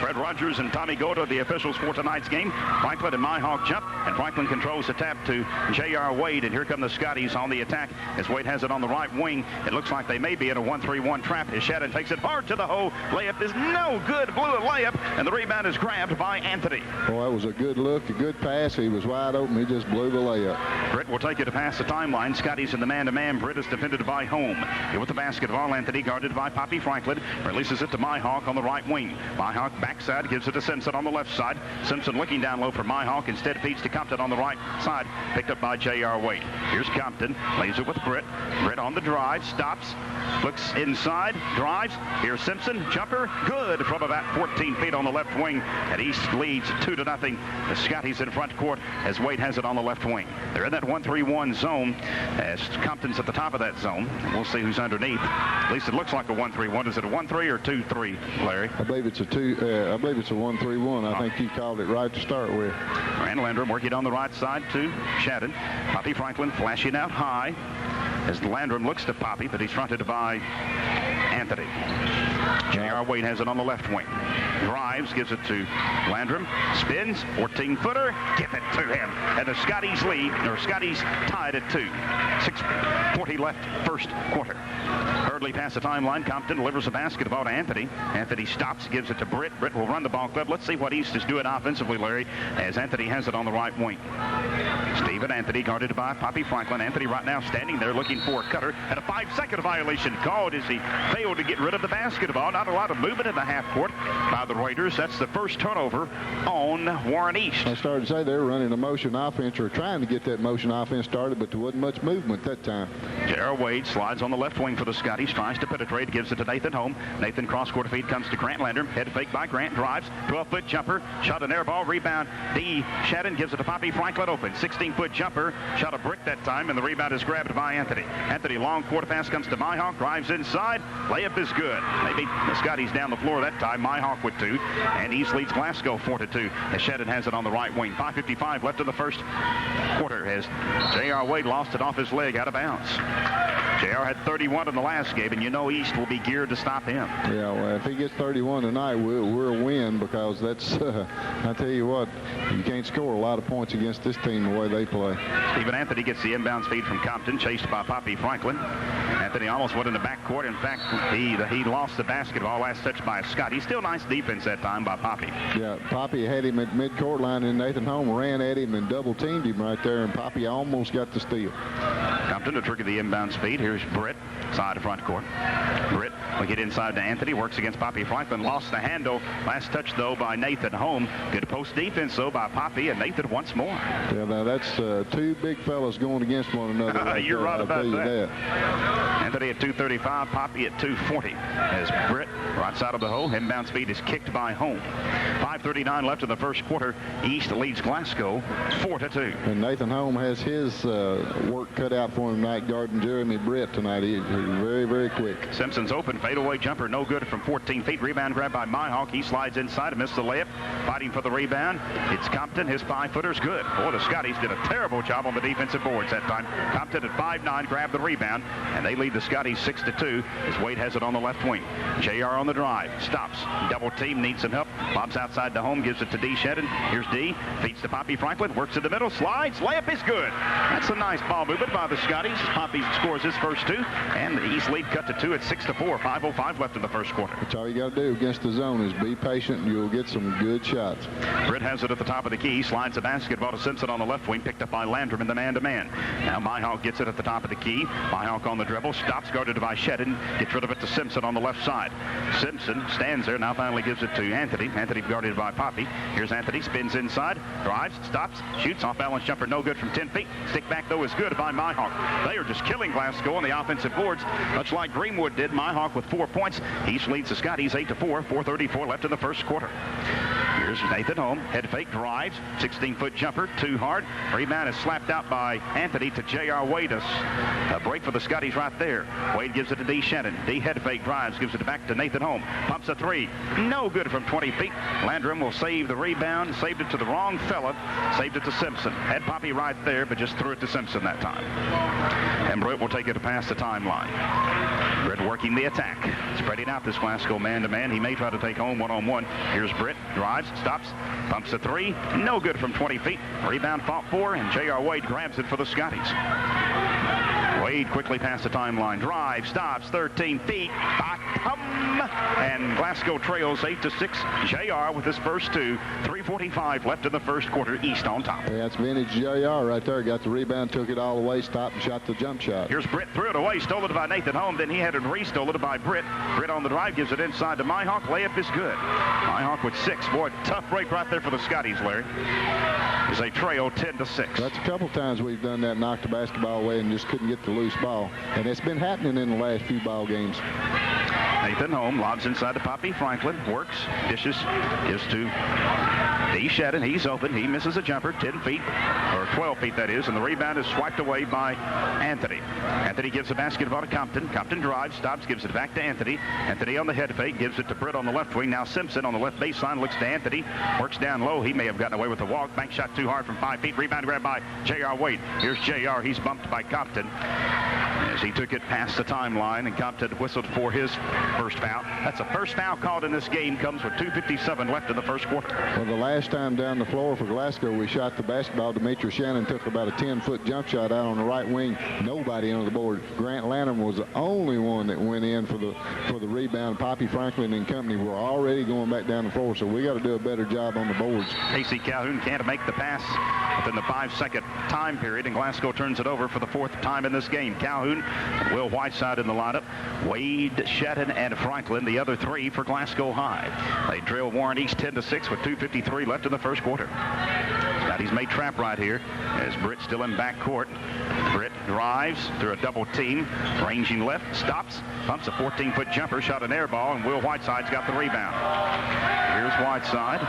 Fred Rogers and Tommy Goda, the officials for tonight's game. Franklin and Myhawk jump, and Franklin controls the tap to J.R. Wade, and here come the Scotties on the attack as Wade has it on the right wing. It looks like they may be in a 1-3-1 trap as Shadden takes it hard to the hole. Layup is no good. Blew a layup, and the rebound is grabbed by Anthony. Well, that was a good look, a good pass. He was wide open. He just blew the layup. Britt will take it to pass the timeline. Scotties in the man-to-man. Britt is defended by Home. Here with the basketball, Anthony guarded by Poppy Franklin. Releases it to Myhawk on the right wing. Myhawk backside gives it to Simpson on the left side. Simpson looking down low for Myhawk. Instead feeds to Compton on the right side. Picked up by J.R. Wade. Here's Compton. Lays it with Britt. Britt on the drive. Stops. Looks inside. Drives. Here's Simpson. Jumper. Good from about 14 feet on the left wing. And East leads 2-0. The Scotties in front court as Wade has it on the left wing. They're in that 1-3-1 zone as Compton's at the top of that zone. And we'll see who's underneath. At least it looks like a 1-3-1. Is it a 1-3 or 2-3, Larry? I believe it's a 1-3-1. I think you called it right to start with. Rand Landrum working on the right side to Shadden. Poppy Franklin flashing out high as Landrum looks to Poppy, but he's fronted by Anthony. J.R. Wade has it on the left wing. Drives, gives it to Landrum. Spins, 14-footer. Give it to him. And the Scotties lead, or Scotties tied at 2. 6:40 left first quarter. Hurley past the timeline. Compton delivers a basketball to Anthony. Anthony stops, gives it to Britt. Britt will run the ball club. Let's see what East is doing offensively, Larry, as Anthony has it on the right wing. Stephen Anthony guarded by Poppy Franklin. Anthony right now standing there looking for a cutter, and a 5-second violation called as he failed to get rid of the basketball. Not a lot of movement in the half court by the Raiders. That's the first turnover on Warren East. I started to say they're running a motion offense, or trying to get that motion offense started, but there wasn't much movement that time. J.R. Wade slides on the left wing for the Scotties, tries to penetrate, gives it to Nathan Home. Nathan cross-court feed comes to Grant Landrum. Head fake by Grant, drives, 12-foot jumper, shot an air ball, rebound. D. Shadden gives it to Poppy Franklin open. 16-foot jumper, shot a brick that time, and the rebound is grabbed by Anthony. Anthony, long quarter pass comes to Myhawk, drives inside, layup is good. Maybe the Scotties down the floor that time. Myhawk with 2, and East leads Glasgow 4-2 as Shadden has it on the right wing. 5:55 left in the first quarter as J.R. Wade lost it off his leg out of bounds. J.R. had 31 in the last game, and you know East will be geared to stop him. Yeah, well, if he gets 31 tonight, we'll win, because that's, I tell you what, you can't score a lot of points against this team the way they play. Stephen Anthony gets the inbound feed from Compton, chased by Poppy Franklin. Anthony almost went in the backcourt. In fact, he lost the basketball, last touch by Scott. He's still nice defense that time by Poppy. Yeah, Poppy had him at mid-court line, and Nathan Home ran at him and double-teamed him right there, and Poppy almost got the steal. Compton to trigger the inbound speed. Here's Britt, side of front court. Britt will get inside to Anthony, works against Poppy Franklin, lost the handle. Last touch, though, by Nathan Home. Good post defense, though, by Poppy, and Nathan once more. Yeah, now that's 2 big fellas going against one another. Right You're right about that. that. Anthony at 235, Poppy at 240. As Britt, right side of the hole, inbound speed is kicked by Home. 5:39 left in the first quarter. East leads Glasgow 4-2. And Nathan Home has his work cut out for him tonight, guarding Jeremy Britt tonight. He's very, very quick. Simpson's open, fadeaway jumper, no good from 14 feet. Rebound grab by Myhawk. He slides inside and missed the layup. Fighting for the rebound. It's Compton. His 5-footer's good. Boy, the Scotties did a terrible job on the defensive boards that time. Compton at 5'9", grabbed the rebound, and they lead the Scotties 6-2 as Wade has it on the left wing. J.R. on the drive. Stops. Double team, needs some help. Bobs outside to Home, gives it to D. Shedden. Here's D. Feeds to Poppy Franklin. Works in the middle. Slides. Layup is good. That's a nice ball movement by the Scotties. Poppy scores his first 2, and the East lead cut to 2 at 6-4. 5:05 left in the first quarter. That's all you got to do against the zone is be patient, and you'll get some good shots. Britt has it at the top of the key. Slides the basketball to Simpson on the left wing. Picked up by Landrum in the man-to-man. Now Myhawk gets it at the top of the key. Myhawk on the dribble. Stops, guarded by Shedden. Gets rid of it to Simpson on the left side. Simpson stands there. Now finally gives it to Anthony. Anthony guarded by Poppy. Here's Anthony. Spins inside. Drives. Stops. Shoots. Off-balance jumper. No good from 10 feet. Stick back, though, is good by Myhawk. They are just killing Glasgow on the offensive boards, much like Greenwood did. Myhawk with 4 points. East leads the Scotties 8-4. 4:34 left in the first quarter. Here's Nathan Holm. Head fake, drives. 16-foot jumper, too hard. Rebound is slapped out by Anthony to J.R. Wade. A break for the Scotties right there. Wade gives it to D. Shannon. D. head fake, drives, gives it back to Nathan Holm. Pumps a three. No good from 20 feet. Landrum will save the rebound. Saved it to the wrong fella. Saved it to Simpson. Had Poppy right there, but just threw it to Simpson that time. And Britt will take it past the timeline. Britt working the attack. Spreading out this Glasgow man-to-man. He may try to take home one-on-one. Here's Britt. Drives, stops, pumps a three. No good from 20 feet. Rebound fought for, and J.R. Wade grabs it for the Scotties. Wade quickly past the timeline. Drive, stops, 13 feet. Bottom. And Glasgow trails 8-6. J.R. with his first two. 3:45 left in the first quarter. East on top. Yeah, that's vintage J.R. right there. Got the rebound, took it all the way, stopped and shot the jump shot. Here's Britt, threw it away, stole it by Nathan Holm. Then he had it re-stole it by Britt. Britt on the drive, gives it inside to Myhawk. Layup is good. Myhawk with 6. Boy, tough break right there for the Scotties, Larry. As they trail 10-6. That's a couple times we've done that, knocked the basketball away and just couldn't get the loose ball. And it's been happening in the last few ball games. Nathan Holm lobs inside to Poppy Franklin. Works, dishes, gives to D. Shedden. He's open. He misses a jumper, 10 feet, or 12 feet that is, and the rebound is swiped away by Anthony. Anthony gives the basketball to Compton. Compton drives, stops, gives it back to Anthony. Anthony on the head fake, gives it to Britt on the left wing. Now Simpson on the left baseline looks to Anthony. Works down low. He may have gotten away with the walk. Bank shot too hard from 5 feet. Rebound grabbed by J.R. Wade. Here's J.R. He's bumped by Compton as he took it past the timeline, and Compton whistled for his first foul. That's the first foul called in this game. Comes with 2:57 left in the first quarter. Well, the last time down the floor for Glasgow, we shot the basketball. Demetri Shannon took about a 10-foot jump shot out on the right wing. Nobody on the board. Grant Lanham was the only one that went in for the rebound. Poppy Franklin and company were already going back down the floor, so we got to do a better job on the boards. Casey Calhoun can't make the pass within the 5-second time period, and Glasgow turns it over for the 4th time in this game. Calhoun, Will Whiteside in the lineup. Wade, Shetton, and Franklin, the other 3 for Glasgow High. They drill Warren East 10-6 with 2:53 left in the first quarter. Scotty's made trap right here as Britt still in backcourt. Britt drives through a double team, ranging left, stops, pumps a 14-foot jumper, shot an air ball, and Will Whiteside's got the rebound. Here's Whiteside.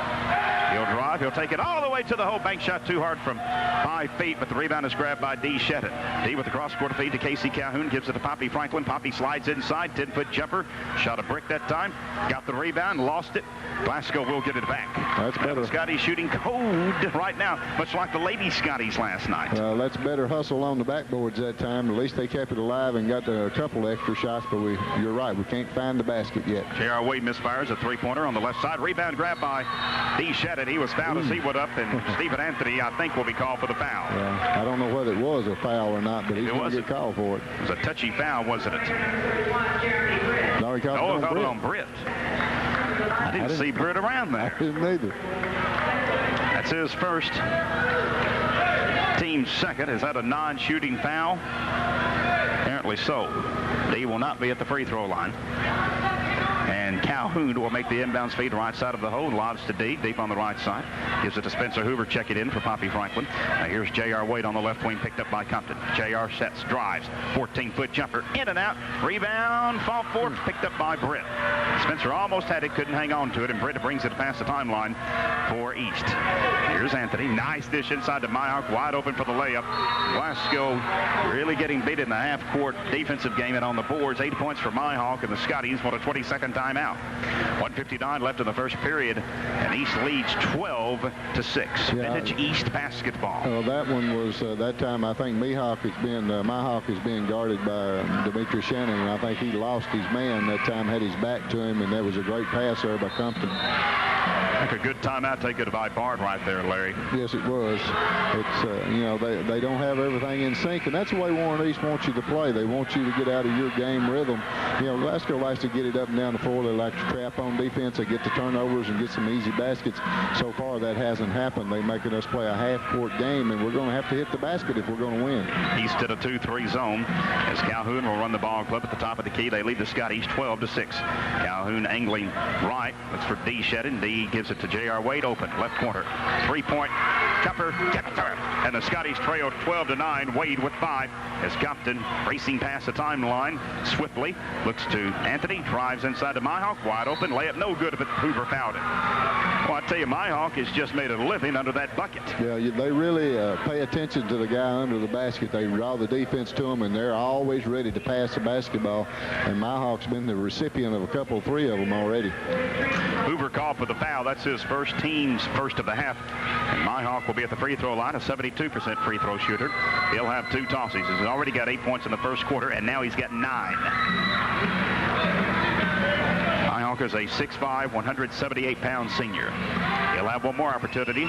He'll drive. He'll take it all the way to the hole. Bank shot too hard from 5 feet, but the rebound is grabbed by D. Shetton. D with the cross-court feed to Casey Calhoun. Gives it to Poppy Franklin. Poppy slides inside. 10-foot jumper. Shot a brick that time. Got the rebound. Lost it. Glasgow will get it back. That's better. Scotty's shooting cold right now, much like the lady Scotties last night. That's better hustle on the backboards that time. At least they kept it alive and got a couple extra shots, but you're right. We can't find the basket yet. J.R. Wade misfires a three-pointer on the left side. Rebound grabbed by D. Shetton. He was fouled as he went up, and Stephen Anthony, I think, will be called for the foul. I don't know whether it was a foul or not, but he's going to get called for it. It was a touchy foul, wasn't it? No, he called it on Britt. I didn't see Britt around there. I didn't either. That's his first. Team second. Is that a non-shooting foul? Apparently so. D will not be at the free throw line. And Calhoun will make the inbounds feed right side of the hole. Lobs to D, deep on the right side. Gives it to Spencer Hoover. Check it in for Poppy Franklin. Now here's J.R. Wade on the left wing, picked up by Compton. J.R. sets, drives. 14-foot jumper. In and out. Rebound. Fall forward. Picked up by Britt. Spencer almost had it. Couldn't hang on to it. And Britt brings it past the timeline for East. Here's Anthony. Nice dish inside to Myhawk. Wide open for the layup. Glasgow really getting beat in the half-court defensive game and on the boards. 8 points for Myhawk, and the Scotties want a 22nd timeout. 1:59 left in the first period, and East leads 12-6. Vintage East basketball. Well, that one was that time. I think Myhawk is being guarded by Demetri Shannon, and I think he lost his man that time. Had his back to him, and that was a great pass there by Compton. Like a good timeout taken by Bard right there, Larry. Yes, it was. It's they don't have everything in sync, and that's the way Warren East wants you to play. They want you to get out of your game rhythm. Glasgow likes to get it up and down the floor. They like to trap on defense. They get the turnovers and get some easy baskets. So far, that hasn't happened. They're making us play a half-court game, and we're going to have to hit the basket if we're going to win. East in a 2-3 zone as Calhoun will run the ball club at the top of the key. They lead the Scotties 12-6. Calhoun angling right. That's for D. Shetton. D gives it to J.R. Wade, open left corner. 3-point jumper, get it to him. And the Scotties trail 12-9. Wade with 5. as Compton racing past the timeline swiftly. Looks to Anthony, drives inside to Myhawk, wide open, layup no good, but Hoover fouled it. Well, I tell you, Myhawk has just made a living under that bucket. Yeah, they really pay attention to the guy under the basket. They draw the defense to him, and they're always ready to pass the basketball. And Myhawk's been the recipient of three of them already. Hoover called for the foul. That's his team's first of the half. And Myhawk will be at the free throw line, a 72% free throw shooter. He'll have 2 tosses. He's already got 8 points in the first quarter, and now he's got 9. Myhawk is a 6'5", 178-pound senior. He'll have one more opportunity.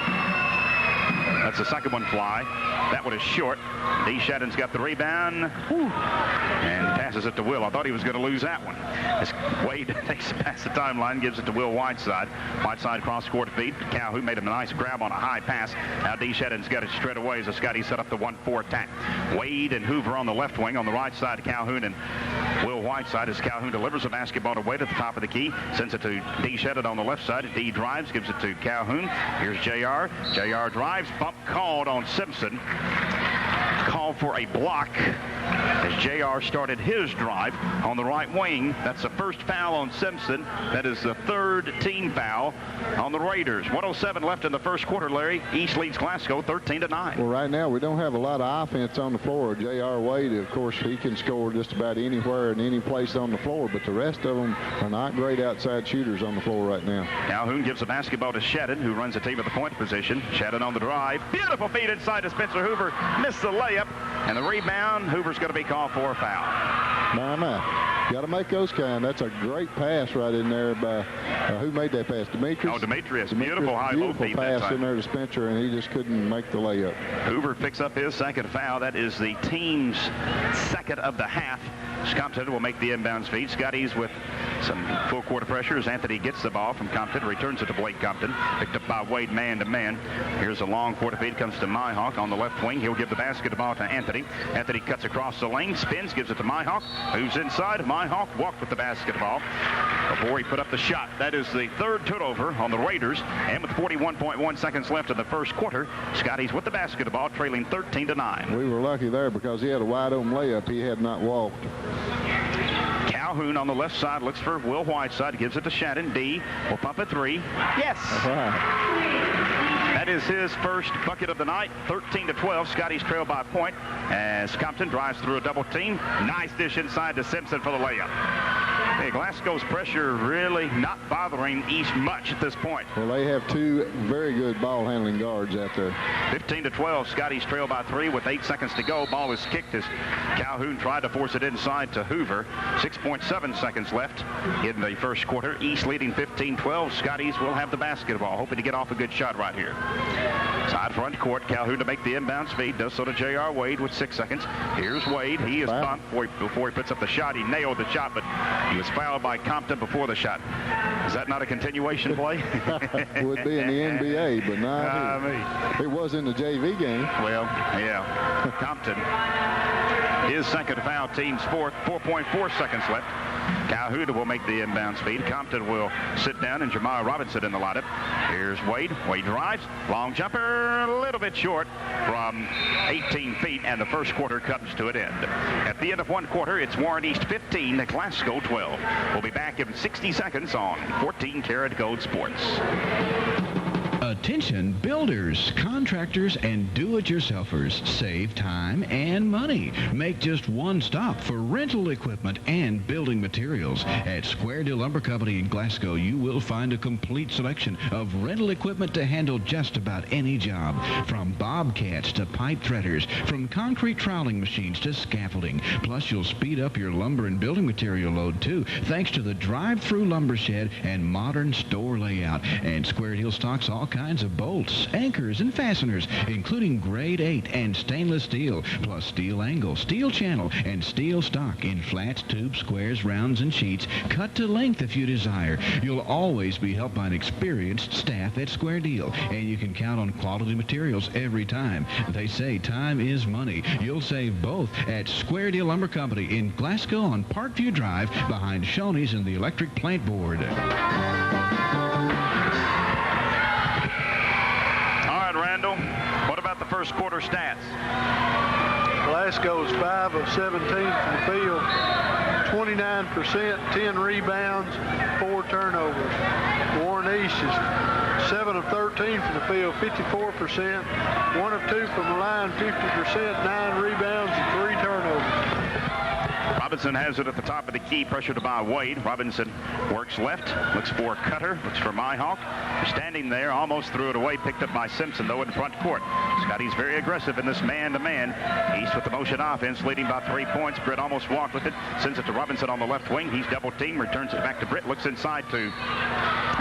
That's the second one fly. That one is short. D. Shadden's got the rebound. And passes it to Will. I thought he was going to lose that one. As Wade takes it past the timeline, gives it to Will Whiteside. Whiteside cross-court feed. Calhoun made him a nice grab on a high pass. Now D. Shadden's got it straight away as Scotty set up the 1-4 attack. Wade and Hoover on the left wing. On the right side, Calhoun and Will Whiteside as Calhoun delivers the basketball to Wade at the top of the key. Sends it to D. Shedden on the left side. D drives, gives it to Calhoun. Here's JR. JR drives. Bump called on Simpson. Called for a block as JR started his drive on the right wing. That's the first foul on Simpson. That is the 3rd team foul on the Raiders. 1:07 left in the first quarter, Larry. East leads Glasgow 13-9. Well, right now we don't have a lot of offense on the floor. J.R. Wade, of course, he can score just about anywhere and any place on the floor, but the rest of them are not great outside shooters on the floor right now. Calhoun gives the basketball to Shedden, who runs the team at the point position. Shedden on the drive. Beautiful feed inside to Spencer Hoover. Missed the layup. And the rebound, Hoover's going to be called for a foul. Got to make those kind. That's a great pass right in there by, who made that pass? Demetrius? Oh, Demetrius. Beautiful high-low feed pass that time. in there to Spencer, and he just couldn't make the layup. Hoover picks up his second foul. That is the team's second of the half. Compton will make the inbounds feed. Scotty's with some full court pressure as Anthony gets the ball from Compton, returns it to Blake Compton, picked up by Wade man-to-man. Here's a long court feed, comes to Myhawk on the left wing. He'll give the basketball to Anthony. Anthony cuts across the lane, spins, gives it to Myhawk, moves inside. Myhawk walked with the basketball before he put up the shot. That is the 3rd turnover on the Raiders, and with 41.1 seconds left in the first quarter, Scotty's with the basketball, trailing 13-9. We were lucky there because he had a wide-open layup. He had not walked. Calhoun on the left side looks for Will Whiteside, gives it to Shadden. D will pump a 3. Yes! That is his first bucket of the night. 13-12. Scotty's trail by a point as Compton drives through a double team. Nice dish inside to Simpson for the layup. Hey, Glasgow's pressure really not bothering East much at this point. Well, they have 2 very good ball handling guards out there. 15-12. Scotty's trail by 3 with 8 seconds to go. Ball is kicked as Calhoun tried to force it inside to Hoover. 6.7 seconds left in the first quarter. East leading 15-12. Scotty's will have the basketball, hoping to get off a good shot right here. Side front court, Calhoun to make the inbounds feed. Does so to J.R. Wade with 6 seconds. Here's Wade. He is bumped before he puts up the shot. He nailed the shot, but he was fouled by Compton before the shot. Is that not a continuation play? It would be in the NBA, but not it was in the JV game. Well, yeah. Compton, his second foul, team's 4th. 4.4 seconds left. Calhoun will make the inbounds feed. Compton will sit down, and Jamal Robinson in the lineup. Here's Wade. Wade drives. Long jumper, a little bit short from 18 feet, and the first quarter comes to an end. At the end of one quarter, it's Warren East 15, Glasgow 12. We'll be back in 60 seconds on 14 Karat Gold Sports. Attention builders, contractors, and do-it-yourselfers. Save time and money. Make just one stop for rental equipment and building materials. At Square Deal Lumber Company in Glasgow, you will find a complete selection of rental equipment to handle just about any job. From bobcats to pipe threaders, from concrete troweling machines to scaffolding. Plus, you'll speed up your lumber and building material load, too, thanks to the drive-through lumber shed and modern store layout. And Square Deal stocks all kinds of bolts, anchors, and fasteners, including grade 8 and stainless steel, plus steel angle, steel channel, and steel stock in flats, tubes, squares, rounds, and sheets, cut to length if you desire. You'll always be helped by an experienced staff at Square Deal, and you can count on quality materials every time. They say time is money. You'll save both at Square Deal Lumber Company in Glasgow on Parkview Drive behind Shoney's and the Electric Plant Board. Randall, what about the first quarter stats? Glasgow's 5 of 17 from the field, 29%, 10 rebounds, 4 turnovers. Warren East is 7 of 13 from the field, 54%, 1 of 2 from the line, 50%, 9 rebounds, and 3 turnovers. Robinson has it at the top of the key, pressured by Wade. Robinson works left, looks for Cutter, looks for Myhawk. Standing there, almost threw it away, picked up by Simpson, though, in front court. Scotty's very aggressive in this man-to-man. East with the motion offense, leading by 3 points. Britt almost walked with it, sends it to Robinson on the left wing. He's double-teamed, returns it back to Britt, looks inside to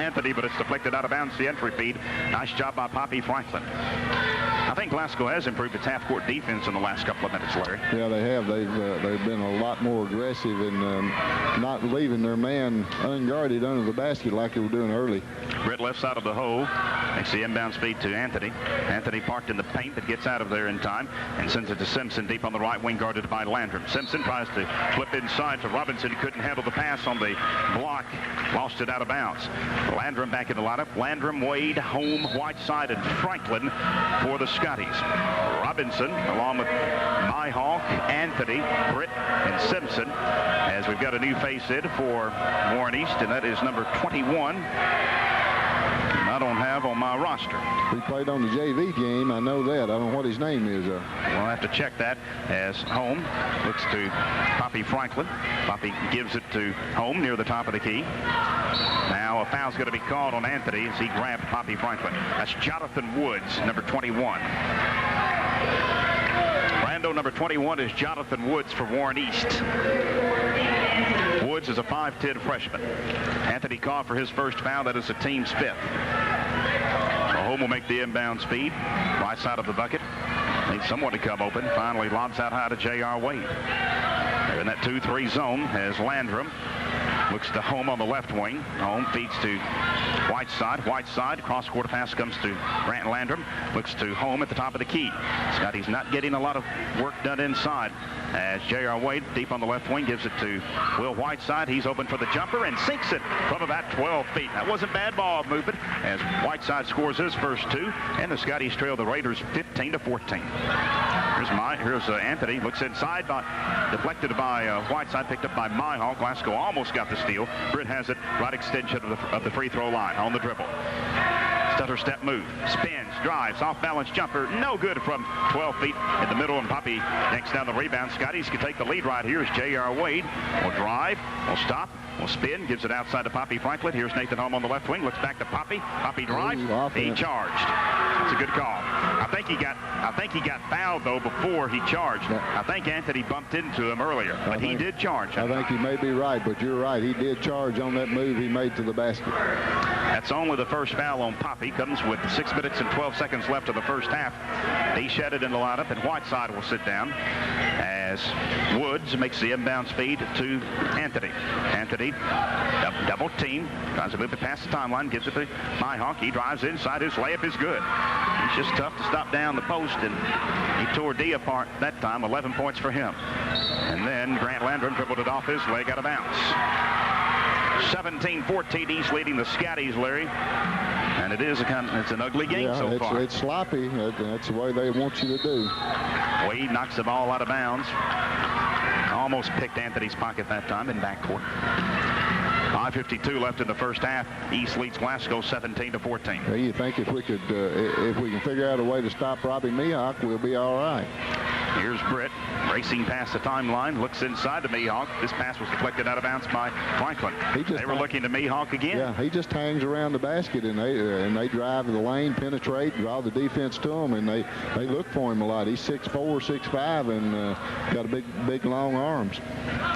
Anthony, but it's deflected out of bounds, the entry feed. Nice job by Poppy Franklin. I think Glasgow has improved its half-court defense in the last couple of minutes, Larry. Yeah, they have. They've been a lot more aggressive and not leaving their man unguarded under the basket like they were doing early. Britt left side of the hole. Makes the inbound speed to Anthony. Anthony parked in the paint, but gets out of there in time and sends it to Simpson deep on the right wing, guarded by Landrum. Simpson tries to flip inside to Robinson. Couldn't handle the pass on the block. Lost it out of bounds. Landrum back in the lineup. Landrum, Wade, Home, Whiteside, and Franklin for the Scotties. Robinson, along with Myhawk, Anthony, Britt, and Simpson, as we've got a new face in for Warren East, and that is number 21. I don't have on my roster. He played on the JV game. I know that. I don't know what his name is, though. We'll have to check that as Home looks to Poppy Franklin. Poppy gives it to Home near the top of the key. Now a foul's going to be called on Anthony as he grabbed Poppy Franklin. That's Jonathan Woods, number 21. Brando, number 21, is Jonathan Woods for Warren East. Woods is a 5'10 freshman. Anthony called for his first foul. That is the team's 5th. So Home will make the inbound speed. Right side of the bucket. Needs someone to come open. Finally lobs out high to J.R. Wade. They're in that 2-3 zone as Landrum looks to Home on the left wing. Home feeds to Whiteside. Whiteside, cross-court pass comes to Grant Landrum. Looks to Home at the top of the key. Scotty's not getting a lot of work done inside as J.R. Wade, deep on the left wing, gives it to Will Whiteside. He's open for the jumper and sinks it from about 12 feet. That wasn't bad ball movement as Whiteside scores his first 2, and the Scotties trail the Raiders 15-14. Here's Anthony. Looks inside, deflected by Whiteside, picked up by Myhawk. Glasgow almost got the steal. Britt has it, right extension of the free throw line on the dribble. Stutter step move, spins, drives, off balance jumper, no good from 12 feet in the middle, and Poppy next down the rebound. Scotties can take the lead right here as J.R. Wade will drive, will stop, will spin, gives it outside to Poppy Franklin. Here's Nathan Home on the left wing, looks back to Poppy. Poppy drives, he charged. That's a good call. I think he got fouled though before he charged. I think Anthony bumped into him earlier, but he did charge. I think you may be right, but you're right. He did charge on that move he made to the basket. That's only the first foul on Poppy. Comes with 6 minutes and 12 seconds left of the first half. He shed it in the lineup, and Whiteside will sit down as Woods makes the inbound speed to Anthony. Anthony, double team, tries to move it past the timeline, gives it to Myhawk. He drives inside. His layup is good. He's just tough to stop down the post, and he tore D apart that time. 11 points for him. And then Grant Landrum dribbled it off his leg out of bounds. 17-14 East leading the Scotties, Larry. And it's an ugly game so far. It's sloppy. That's the way they want you to do. Wade knocks the ball out of bounds. Almost picked Anthony's pocket that time in backcourt. 5:52 left in the first half. East leads Glasgow 17-14. Well, you think if we can figure out a way to stop Robbie Myhawk, we'll be all right. Here's Britt racing past the timeline, looks inside to Myhawk. This pass was deflected out of bounds by Franklin. They were looking to Myhawk again. Yeah, he just hangs around the basket, and they drive the lane, penetrate, draw the defense to him, and they look for him a lot. He's 6'4", 6'5", and got a big long arms.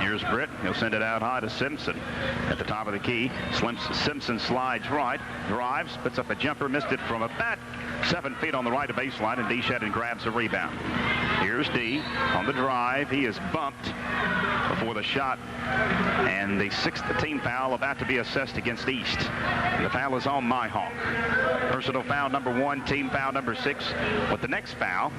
Here's Britt. He'll send it out high to Simpson at the top of the key. Simpson slides right, drives, puts up a jumper, missed it from about 7 feet on the right of baseline, and D shed and grabs a rebound. Here's D on the drive. He is bumped before the shot, and the 6th team foul about to be assessed against East. The foul is on Myhawk. Personal foul number 1, team foul number 6. With the next foul,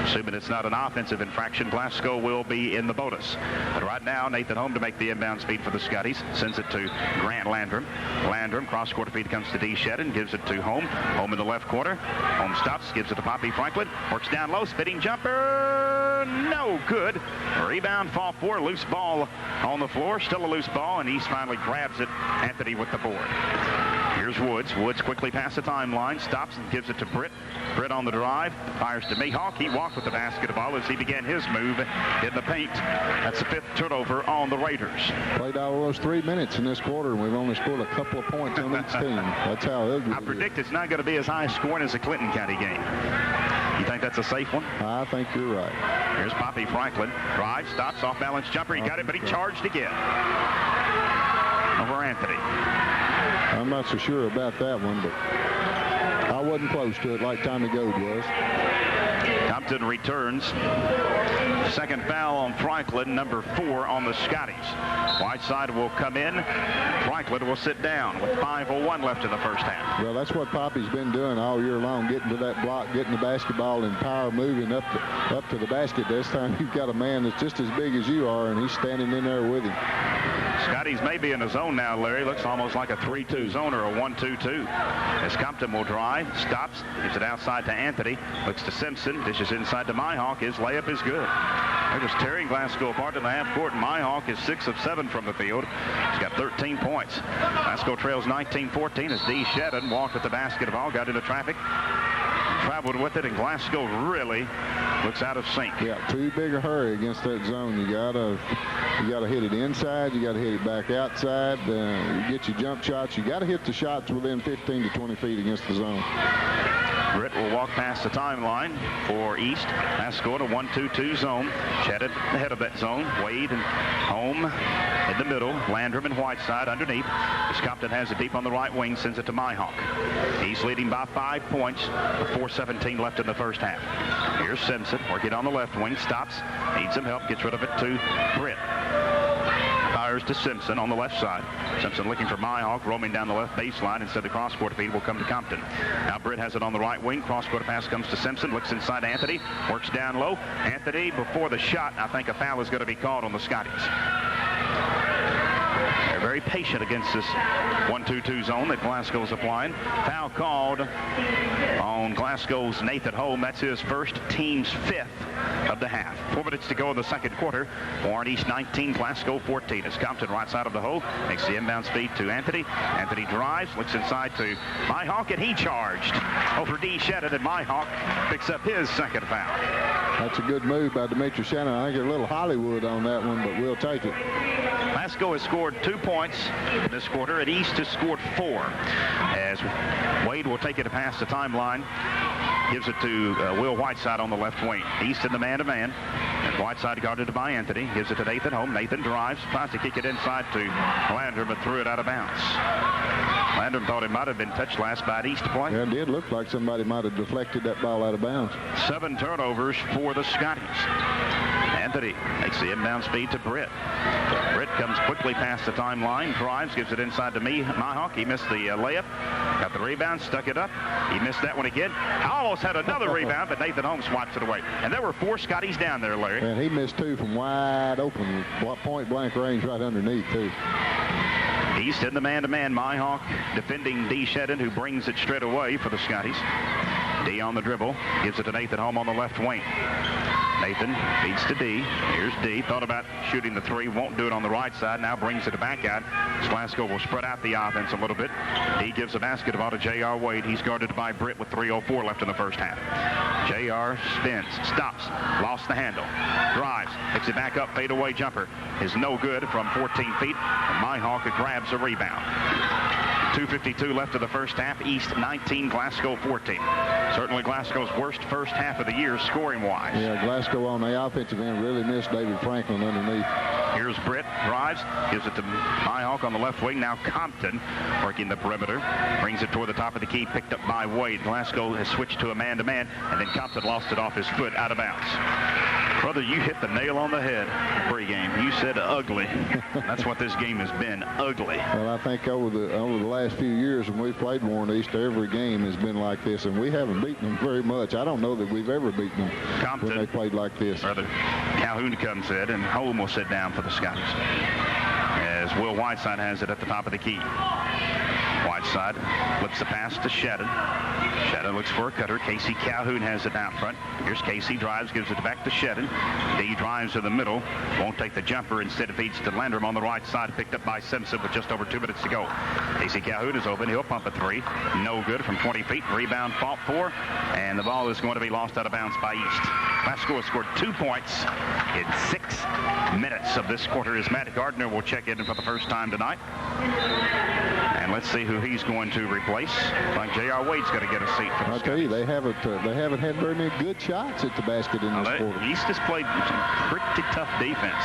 assuming it's not an offensive infraction, Glasgow will be in the bonus. But right now, Nathan Home to make the inbound speed for the Scotties. Sends it to Grant Landrum. Landrum, cross-court feed comes to D. Shedden. Gives it to Home. Home in the left corner. Home stops. Gives it to Poppy Franklin. Works down low. Spinning jumper. jumper, no good. Rebound, fall for, loose ball on the floor, still a loose ball, and East finally grabs it. Anthony with the board. Here's Woods. Woods quickly past the timeline, stops and gives it to Britt. Britt on the drive, fires to Mihawk. He walked with the basketball as he began his move in the paint. That's the 5th turnover on the Raiders. Played all those 3 minutes in this quarter, and we've only scored a couple of points on each team. That's how ugly I predict it's not going to be as high scoring as the Clinton County game. You think that's a safe one? I think you're right. Here's Poppy Franklin. Drive, stops, off balance jumper. He got it, but he charged again. Over Anthony. I'm not so sure about that one, but I wasn't close to it like Tommy Goad was. Compton returns. Second foul on Franklin, number 4 on the Scotties. Whiteside will come in. Franklin will sit down with 5:01 left in the first half. Well, that's what Poppy's been doing all year long, getting to that block, getting the basketball in power, moving up to the basket. This time you've got a man that's just as big as you are, and he's standing in there with him. Scotties may be in a zone now, Larry. Looks almost like a 3-2 zone or a 1-2-2. As Compton will drive, stops, gives it outside to Anthony, looks to Simpson, dishes inside to Mihawk. His layup is good. They're just tearing Glasgow apart in the half court. Mihawk is 6 of 7 from the field. He's got 13 points. Glasgow trails 19-14 as D. Shedden walked with the basketball, got into traffic, traveled with it, and Glasgow really looks out of sync. Yeah, too big a hurry against that zone. You gotta hit it inside. You gotta hit it back outside. You get your jump shots. You gotta hit the shots within 15 to 20 feet against the zone. Britt will walk past the timeline for East. Glasgow in a 1-2-2 zone. Shedden ahead of that zone. Wade and Home in the middle. Landrum and Whiteside underneath. As Compton has it deep on the right wing, sends it to Mihawk. East leading by 5 points. 4:17 left in the first half. Here's Simpson working on the left wing. Stops. Needs some help. Gets rid of it to Britt. Fires to Simpson on the left side. Simpson looking for Mihawk, roaming down the left baseline. Instead, the cross-court feed will come to Compton. Now Britt has it on the right wing. Cross-court pass comes to Simpson. Looks inside Anthony. Works down low. Anthony, before the shot, I think a foul is going to be called on the Scotties. They're very patient against this 1-2-2 zone that Glasgow's applying. Foul called on Glasgow's Nathan Holm. That's his first, team's 5th of the half. 4 minutes to go in the second quarter. Warren East 19, Glasgow 14. As Compton right side of the hole makes the inbound feed to Anthony. Anthony drives, looks inside to Mihawk, and he charged over D. Shedden, and Mihawk picks up his second foul. That's a good move by Demetri Shannon. I think a little Hollywood on that one, but we'll take it. Glasgow has scored 2 points this quarter, and East has scored 4. As Wade will take it to pass the timeline, gives it to Will Whiteside on the left wing. East in the man-to-man, and Whiteside guarded by Anthony. Gives it to Nathan Holm. Nathan drives, tries to kick it inside to Landrum, but threw it out of bounds. Landrum thought it might have been touched last by an East play. Yeah, it did look like somebody might have deflected that ball out of bounds. 7 turnovers for the Scotties. Anthony makes the inbound speed to Britt. Britt comes quickly past the timeline, drives, gives it inside to Mihawk. He missed the layup, got the rebound, stuck it up. He missed that one again. Almost had another rebound, but Nathan Holmes swipes it away. And there were 4 Scotties down there, Larry. And he missed 2 from wide open, point-blank range right underneath, too. East in the man-to-man. Mihawk defending D. Shedden, who brings it straight away for the Scotties. D on the dribble, gives it to Nathan Holm on the left wing. Nathan feeds to D. Here's D. Thought about shooting the 3. Won't do it on the right side. Now brings it back out. Glasgow will spread out the offense a little bit. D gives a basketball to J.R. Wade. He's guarded by Britt with 3:04 left in the first half. J.R. spins, stops, lost the handle, drives, picks it back up, fadeaway jumper is no good from 14 feet. And Mihawk grabs a rebound. 2:52 left of the first half. East 19, Glasgow 14. Certainly Glasgow's worst first half of the year scoring-wise. Yeah, Glasgow on the offensive end really missed David Franklin underneath. Here's Britt, drives, gives it to Mihawk on the left wing. Now Compton working the perimeter, brings it toward the top of the key, picked up by Wade. Glasgow has switched to a man-to-man, and then Compton lost it off his foot out of bounds. Brother, you hit the nail on the head pregame. You said ugly. That's what this game has been, ugly. Well, I think over the last few years when we've played Warren East, every game has been like this, and we haven't beaten them very much. I don't know that we've ever beaten them when they played like this. Brother Calhoun comes in, and Holm will sit down for the Scotties as Will Whiteside has it at the top of the key. Wide side, flips the pass to Shedden. Shedden looks for a cutter. Casey Calhoun has it out front. Here's Casey, drives, gives it back to Shedden. D drives to the middle, won't take the jumper. Instead, it feeds to Landrum on the right side, picked up by Simpson with just over 2 minutes to go. Casey Calhoun is open. He'll pump a three. No good from 20 feet. Rebound fought for, and the ball is going to be lost out of bounds by East. Glasgow has scored 2 points in 6 minutes of this quarter as Matt Gardner will check in for the first time tonight. And let's see who he's going to replace. Like J.R. Wade's going to get a seat for the I'll tell you, they haven't had very many good shots at the basket in this quarter. East has played some pretty tough defense.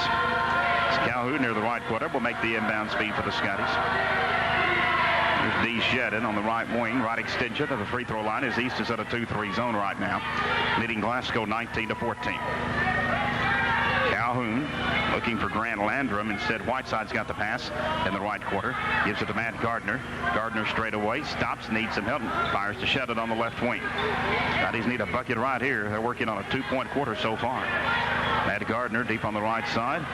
Calhoun near the right quarter will make the inbound speed for the Scotties. There's D. Shedden on the right wing, right extension of the free throw line as East is at a 2-3 zone right now, leading Glasgow 19-14. Calhoun looking for Grant Landrum. Instead, Whiteside's got the pass in the right quarter. Gives it to Matt Gardner. Gardner straight away. Stops, needs some help. Fires to Shedden on the left wing. Scotties need a bucket right here. They're working on a 2-point quarter so far. Matt Gardner deep on the right side.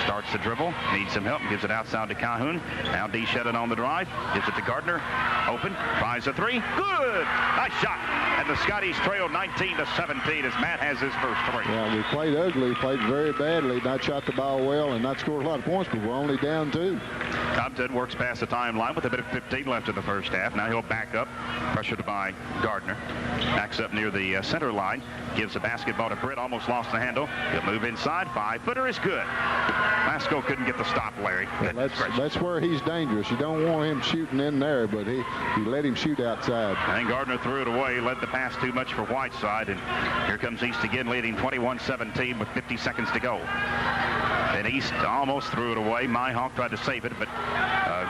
Starts the dribble. Needs some help. Gives it outside to Calhoun. Now D. Shedden on the drive. Gives it to Gardner. Open. Fires a three. Good. Nice shot. And the Scotties trail 19-17 as Matt has his first three. Yeah, we played ugly. Played very badly. Not shot the ball well and not scored a lot of points, but we're only down 2. Compton works past the timeline with a bit of 15 left in the first half. Now he'll back up. Pressured by Gardner. Backs up near the center line. Gives the basketball to Britt. Almost lost the handle. He'll move inside. 5-footer is good. Glasgow couldn't get the stop, Larry. Well, that's where he's dangerous. You don't want him shooting in there, but he let him shoot outside. And Gardner threw it away. Led the pass too much for Whiteside. And here comes East again, leading 21-17 with 50 seconds to go. And East almost threw it away. Myhawk tried to save it, but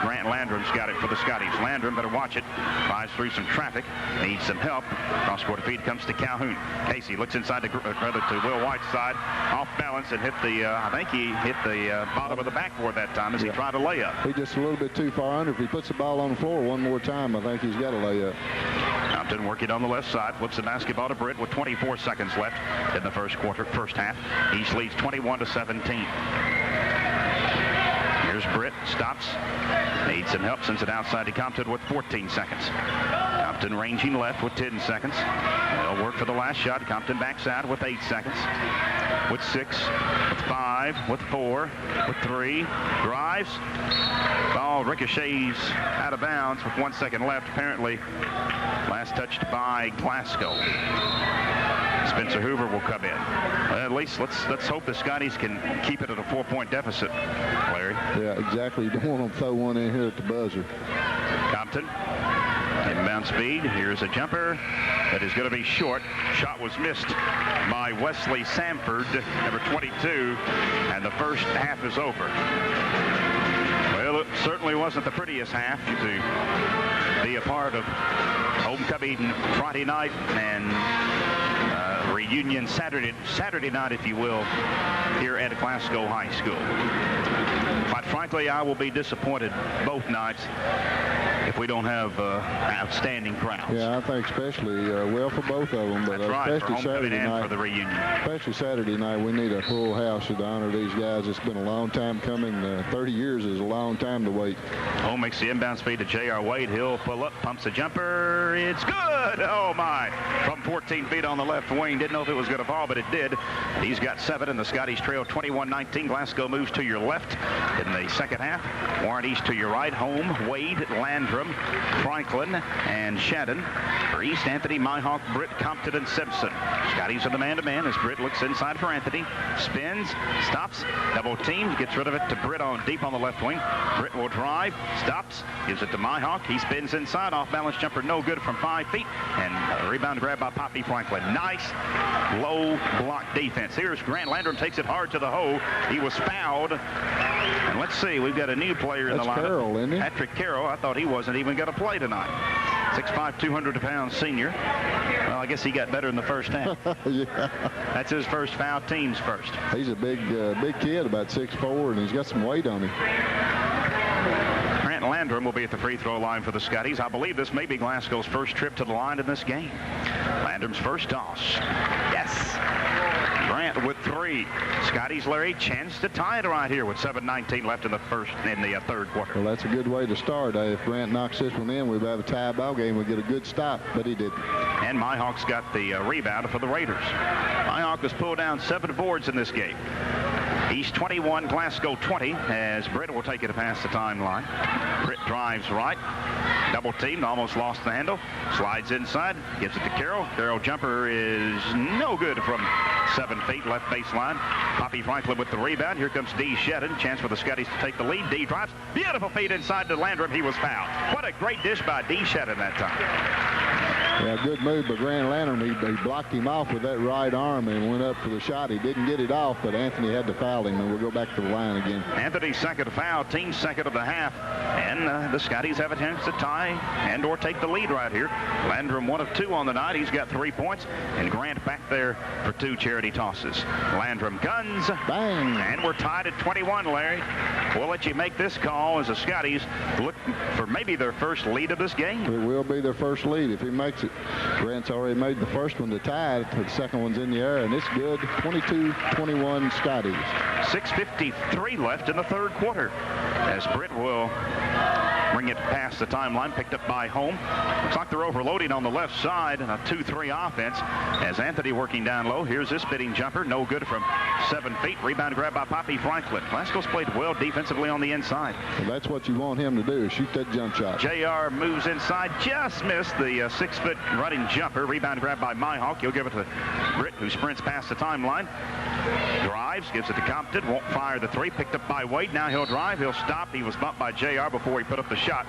Grant Landrum's got it for the Scotties. Landrum better watch it. Flies through some traffic. Needs some help. Cross-court feed comes to Calhoun. Casey looks inside to Will Whiteside. Off balance and hit the, I think he hit the bottom of the backboard that time as he tried a layup. He just a little bit too far under. If he puts the ball on the floor one more time, I think he's got a layup. Compton working on the left side. Flips the basketball to Britt with 24 seconds left in the first half. East leads 21-17. Here's Britt. Stops. Needs some help. Sends it outside to Compton with 14 seconds. Compton ranging left with 10 seconds. They'll work for the last shot. Compton backs out with 8 seconds. With 6. With 5. With 4. With 3. Drives. Ball ricochets out of bounds with 1 second left. Apparently last touched by Glasgow. Spencer Hoover will come in. At least let's hope the Scotties can keep it at a 4-point deficit, Larry. Yeah, exactly. You don't want them to throw one in here at the buzzer. Compton, inbound speed. Here's a jumper that is going to be short. Shot was missed by Wesley Samford, number 22, and the first half is over. Well, it certainly wasn't the prettiest half to be a part of homecoming Friday night and reunion Saturday night, if you will, here at Glasgow High School. Quite frankly, I will be disappointed both nights if we don't have outstanding crowds. Yeah, I think especially, well, for both of them, but That's right, especially for Saturday and night. for the reunion. Especially Saturday night, we need a full house to honor these guys. It's been a long time coming. 30 years is a long time to wait. Home makes the inbound speed to J.R. Wade. He'll pull up, pumps a jumper. It's good. Oh, my. From 14 feet on the left wing. Didn't know if it was going to fall, but it did. He's got 7, and the Scotties trail 21-19. Glasgow moves to your left in the second half. Warren East to your right. Home, Wade, Landrum, Franklin, and Shadden. For East, Anthony, Myhawk, Britt, Compton, and Simpson. Scotties are the man-to-man as Britt looks inside for Anthony. Spins, stops, double team, gets rid of it to Britt deep on the left wing. Britt will drive, stops, gives it to Myhawk. He spins inside, off-balance jumper, no good from 5 feet. And a rebound grab by Poppy Franklin. Nice low block defense. Here's Grant Landrum, takes it hard to the hole. He was fouled. And let's see, we've got a new player in the lineup. Carroll, isn't he? Patrick Carroll. I thought he wasn't even going to play tonight. 6'5", 200-pound senior. Well, I guess he got better in the first half. Yeah. That's his first foul, team's first. He's a big kid, about 6'4", and he's got some weight on him. Grant Landrum will be at the free throw line for the Scotties. I believe this may be Glasgow's first trip to the line in this game. Landrum's first toss. Yes. Grant with 3. Scotty's Larry chance to tie it right here with 7:19 left in the third quarter. Well, that's a good way to start. If Grant knocks this one in, we'll have a tie ball game. We'll get a good stop, but he didn't. And Myhawk's got the rebound for the Raiders. Myhawk has pulled down 7 boards in this game. East 21, Glasgow 20, as Britt will take it past the timeline. Britt drives right. Double teamed, almost lost the handle. Slides inside, gives it to Carroll. Carroll jumper is no good from 7 feet, left baseline. Poppy Franklin with the rebound. Here comes D. Shedden. Chance for the Scotties to take the lead. D drives. Beautiful feed inside to Landrum. He was fouled. What a great dish by D. Shedden that time. Yeah, good move by Grant Landrum. He blocked him off with that right arm and went up for the shot. He didn't get it off, but Anthony had to foul him, and we'll go back to the line again. Anthony's second foul, team's second of the half, and the Scotties have a chance to tie and or take the lead right here. Landrum 1 of 2 on the night. He's got 3 points, and Grant back there for 2 charity tosses. Landrum guns. Bang! And we're tied at 21, Larry. We'll let you make this call as the Scotties look for maybe their first lead of this game. It will be their first lead if he makes it. Grant's already made the first one to tie it. The second one's in the air, and it's good. 22-21 Scotties. 6:53 left in the third quarter as Britt will bring it past the timeline, picked up by Home. Looks like they're overloading on the left side and a 2-3 offense as Anthony working down low. Here's this spinning jumper, no good from 7 feet. Rebound grab by Poppy Franklin. Glasgow's played well defensively on the inside. Well, that's what you want him to do, is shoot that jump shot. JR moves inside, just missed the 6-foot running jumper. Rebound grab by Myhawk. He'll give it to Britt, who sprints past the timeline. Drives, gives it to Compton, won't fire the 3, picked up by Wade. Now he'll drive, he'll stop. He was bumped by JR before he put up the shot.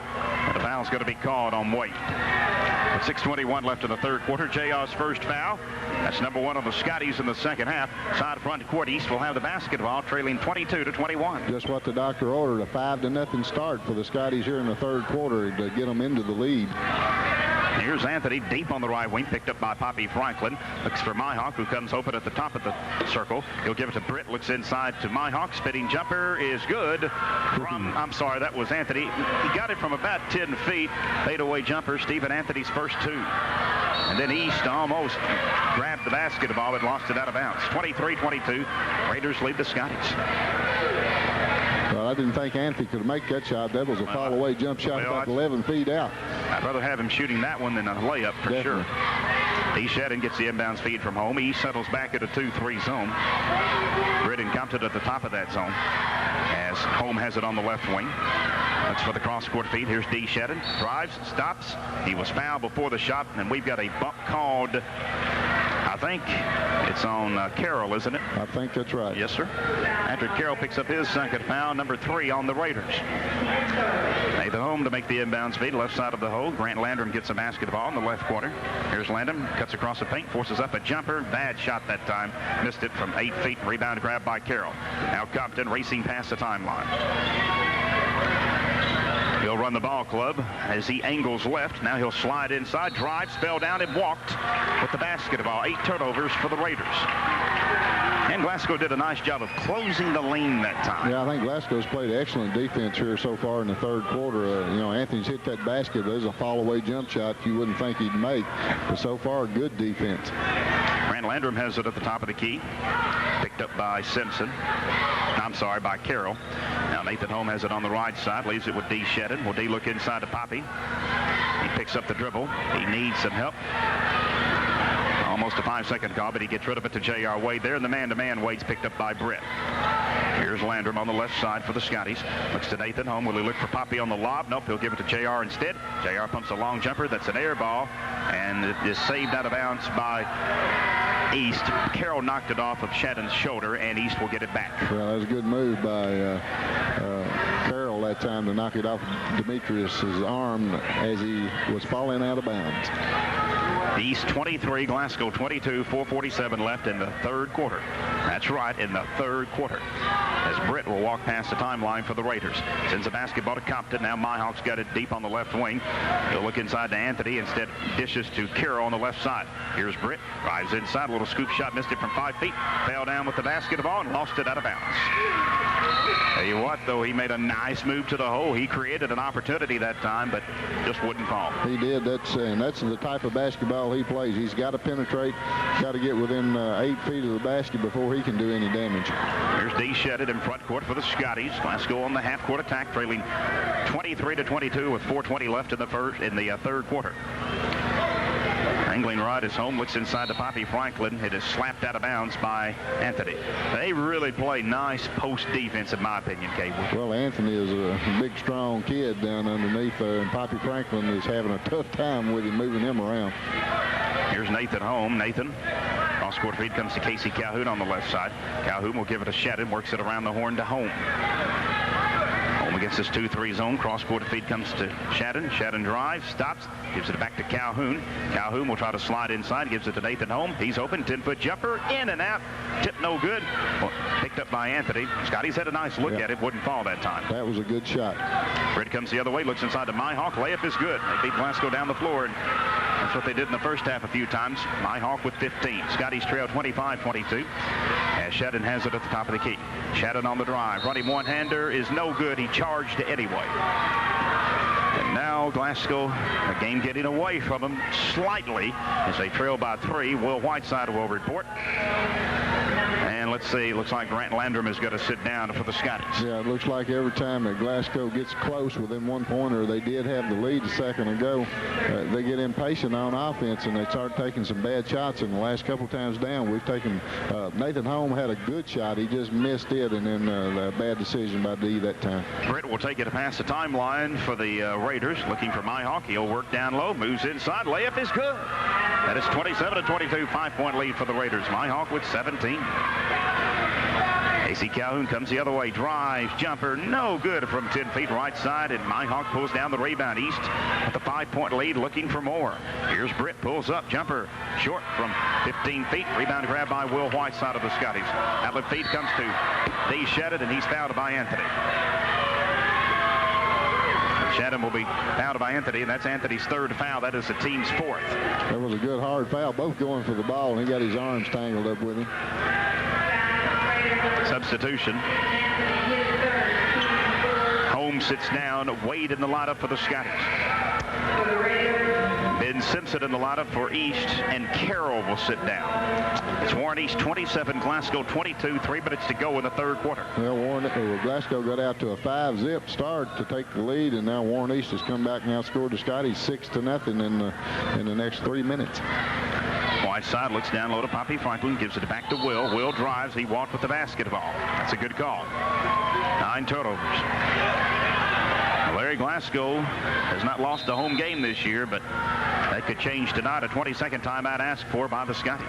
And the foul's going to be called on Wade. With 6:21 left in the third quarter, JR's first foul. That's number 1 on the Scotties in the second half. Side front court, East will have the basketball, trailing 22-21. Just what the doctor ordered, a 5-0 start for the Scotties here in the third quarter to get them into the lead. Here's Anthony deep on the right wing, picked up by Poppy Franklin. Looks for Myhawk, who comes open at the top of the circle. He'll give it to Britt, looks inside to Myhawk. Spinning jumper is good. I'm sorry, that was Anthony. He got it from about 10 feet. Fadeaway jumper, Stephen Anthony's first 2. And then East almost grabbed the basketball but lost it out of bounds. 23-22. Raiders lead the Scotties. Well, I didn't think Anthony could make that shot. That was a fall-away jump shot about 11 feet out. I'd rather have him shooting that one than a layup for Definitely. sure. D. Shedden gets the inbounds feed from Home. He settles back at a 2-3 zone. Britt and Compton at the top of that zone as Home has it on the left wing. Looks for the cross-court feed. Here's D. Shedden. Drives, stops. He was fouled before the shot, and we've got a bump called. I think it's on Carroll, isn't it? I think that's right. Yes, sir. After Carroll picks up his second foul, number 3 on the Raiders. Nathan Home to make the inbounds feed, left side of the hole. Grant Landrum gets a basketball in the left corner. Here's Landrum, cuts across the paint, forces up a jumper. Bad shot that time. Missed it from 8 feet. Rebound grab by Carroll. Now Compton racing past the timeline. He'll run the ball club as he angles left. Now he'll slide inside, drives, fell down, and walked with the basketball. 8 turnovers for the Raiders. And Glasgow did a nice job of closing the lane that time. Yeah, I think Glasgow's played excellent defense here so far in the third quarter. Anthony's hit that basket. There's a fall-away jump shot you wouldn't think he'd make. But so far, good defense. Grant Landrum has it at the top of the key. Picked up by Simpson. I'm sorry, by Carroll. Now Nathan Home has it on the right side. Leaves it with D. Shedden. Will D look inside to Poppy? He picks up the dribble. He needs some help. Almost a 5-second call, but he gets rid of it to J.R. Wade there, and the man-to-man Wade's picked up by Britt. Here's Landrum on the left side for the Scotties. Looks to Nathan Home. Will he look for Poppy on the lob? Nope, he'll give it to J.R. instead. J.R. pumps a long jumper. That's an air ball, and it is saved out of bounds by East. Carroll knocked it off of Shadden's shoulder, and East will get it back. Well, that was a good move by Carroll that time to knock it off Demetrius's arm as he was falling out of bounds. East 23, Glasgow 22, 4:47 left in the third quarter. That's right, in the third quarter. As Britt will walk past the timeline for the Raiders. Sends the basketball to Compton. Now Myhawk's got it deep on the left wing. He'll look inside to Anthony. Instead, dishes to Carroll on the left side. Here's Britt. Drives inside. A little scoop shot. Missed it from 5 feet. Fell down with the basketball and lost it out of bounds. Tell you what, though, he made a nice move to the hole. He created an opportunity that time, but just wouldn't fall. He did. That's the type of basketball he plays. He's got to penetrate, got to get within 8 feet of the basket before he can do any damage. Here's D. Shedid in front court for the Scotties. Glasgow on the half-court attack, trailing 23-22 with 4:20 left in the third quarter. Angling right is home, looks inside to Poppy Franklin. It is slapped out of bounds by Anthony. They really play nice post defense, in my opinion, Kaywood. Well, Anthony is a big, strong kid down underneath there, and Poppy Franklin is having a tough time with him, moving him around. Here's Nathan home. Nathan, cross-court feed comes to Casey Calhoun on the left side. Calhoun will give it a Shedid, works it around the horn to home. Home against this 2-3 zone. Cross-court feed comes to Shadden. Shadden drives, stops, gives it back to Calhoun. Calhoun will try to slide inside, gives it to Nathan Home. He's open, 10-foot jumper, in and out. Tip no good. Well, picked up by Anthony. Scotty's had a nice look at it. Wouldn't fall that time. That was a good shot. Britt comes the other way, looks inside to Myhawk. Layup is good. They beat Glasgow down the floor, and that's what they did in the first half a few times. Myhawk with 15. Scotty's trail 25-22. As Shadden has it at the top of the key. Shadden on the drive. Running one-hander is no good. He charged anyway. And now Glasgow, a game getting away from them slightly as they trail by 3. Will Whiteside will report. And let's see, looks like Grant Landrum is going to sit down for the Scotties. Yeah, it looks like every time that Glasgow gets close within 1 pointer, they did have the lead a second ago. They get impatient on offense, and they start taking some bad shots. And the last couple times down, we've taken Nathan Home had a good shot. He just missed it, and then a bad decision by D that time. Britt will take it past the timeline for the Raiders, looking for Myhawk. He'll work down low, moves inside. Layup is good. That is 27-22, 5-point lead for the Raiders. Myhawk with 17. Casey Calhoun comes the other way, drives, jumper, no good from 10 feet right side, and Myhawk pulls down the rebound east with a 5-point lead, looking for more. Here's Britt, pulls up, jumper, short from 15 feet, rebound grab by Will Whiteside of the Scotties. Outlet feed comes to D. Shedid, and he's fouled by Anthony. Shadden will be fouled by Anthony, and that's Anthony's third foul. That is the team's fourth. That was a good hard foul, both going for the ball, and he got his arms tangled up with him. Substitution. Holmes sits down. Wade in the lineup for the Scotties. Ben Simpson in the lineup for East, and Carroll will sit down. It's Warren East 27, Glasgow 22, 3 minutes to go in the third quarter. Well, Glasgow got out to a 5-zip start to take the lead, and now Warren East has come back and outscored the Scotties 6-0 in the next 3 minutes. Whiteside looks down low to Poppy Franklin, gives it back to Will. Will drives. He walked with the basketball. That's a good call. 9 turnovers. Larry Glasgow has not lost a home game this year, but that could change tonight. A 22nd timeout asked for by the Scotties.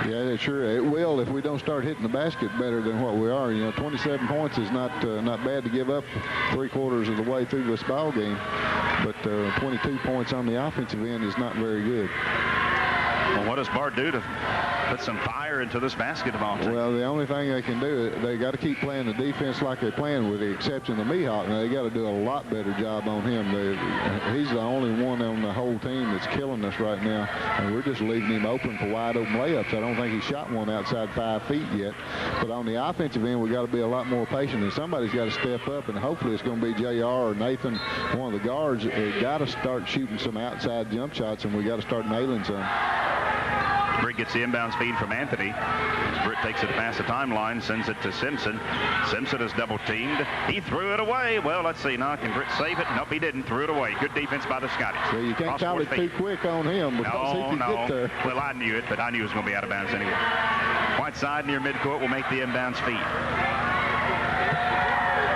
Yeah, sure. It will if we don't start hitting the basket better than what we are. You know, 27 points is not bad to give up 3/4 of the way through this ball game, but 22 points on the offensive end is not very good. Well, what does Bart do to put some fire into this basketball team? Well, the only thing they can do, they got to keep playing the defense like they're playing, with the exception of Myhawk. Now, they got to do a lot better job on him. He's the only one on the whole team that's killing us right now, and we're just leaving him open for wide open layups. I don't think he shot one outside 5 feet yet. But on the offensive end, we got to be a lot more patient, and somebody's got to step up, and hopefully it's going to be JR or Nathan, one of the guards. Got to start shooting some outside jump shots, and we got to start nailing some. Britt gets the inbound speed from Anthony. Britt takes it past the timeline, sends it to Simpson. Simpson is double teamed. He threw it away. Well, let's see now. Can Britt save it? Nope, he didn't. Threw it away. Good defense by the Scotties. Well, you can't call it too quick on him because he can get there. Well, I knew it, but I knew it was going to be out of bounds anyway. Whiteside near midcourt will make the inbound speed.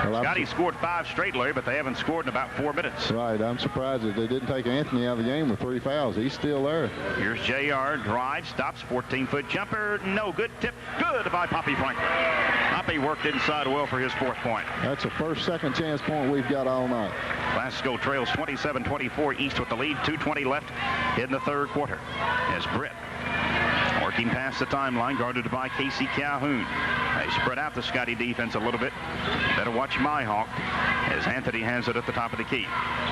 Scotty scored 5 straight, Larry, but they haven't scored in about 4 minutes. Right. I'm surprised that they didn't take Anthony out of the game with 3 fouls. He's still there. Here's JR. Drive. Stops. 14-foot jumper. No good. Tip. Good by Poppy Franklin. Poppy worked inside well for his 4th point. That's the first second chance point we've got all night. Glasgow trails 27-24 East with the lead. 2:20 left in the third quarter. As Britt Working past the timeline, guarded by Casey Calhoun. They spread out the Scotty defense a little bit. Better watch Myhawk as Anthony has it at the top of the key.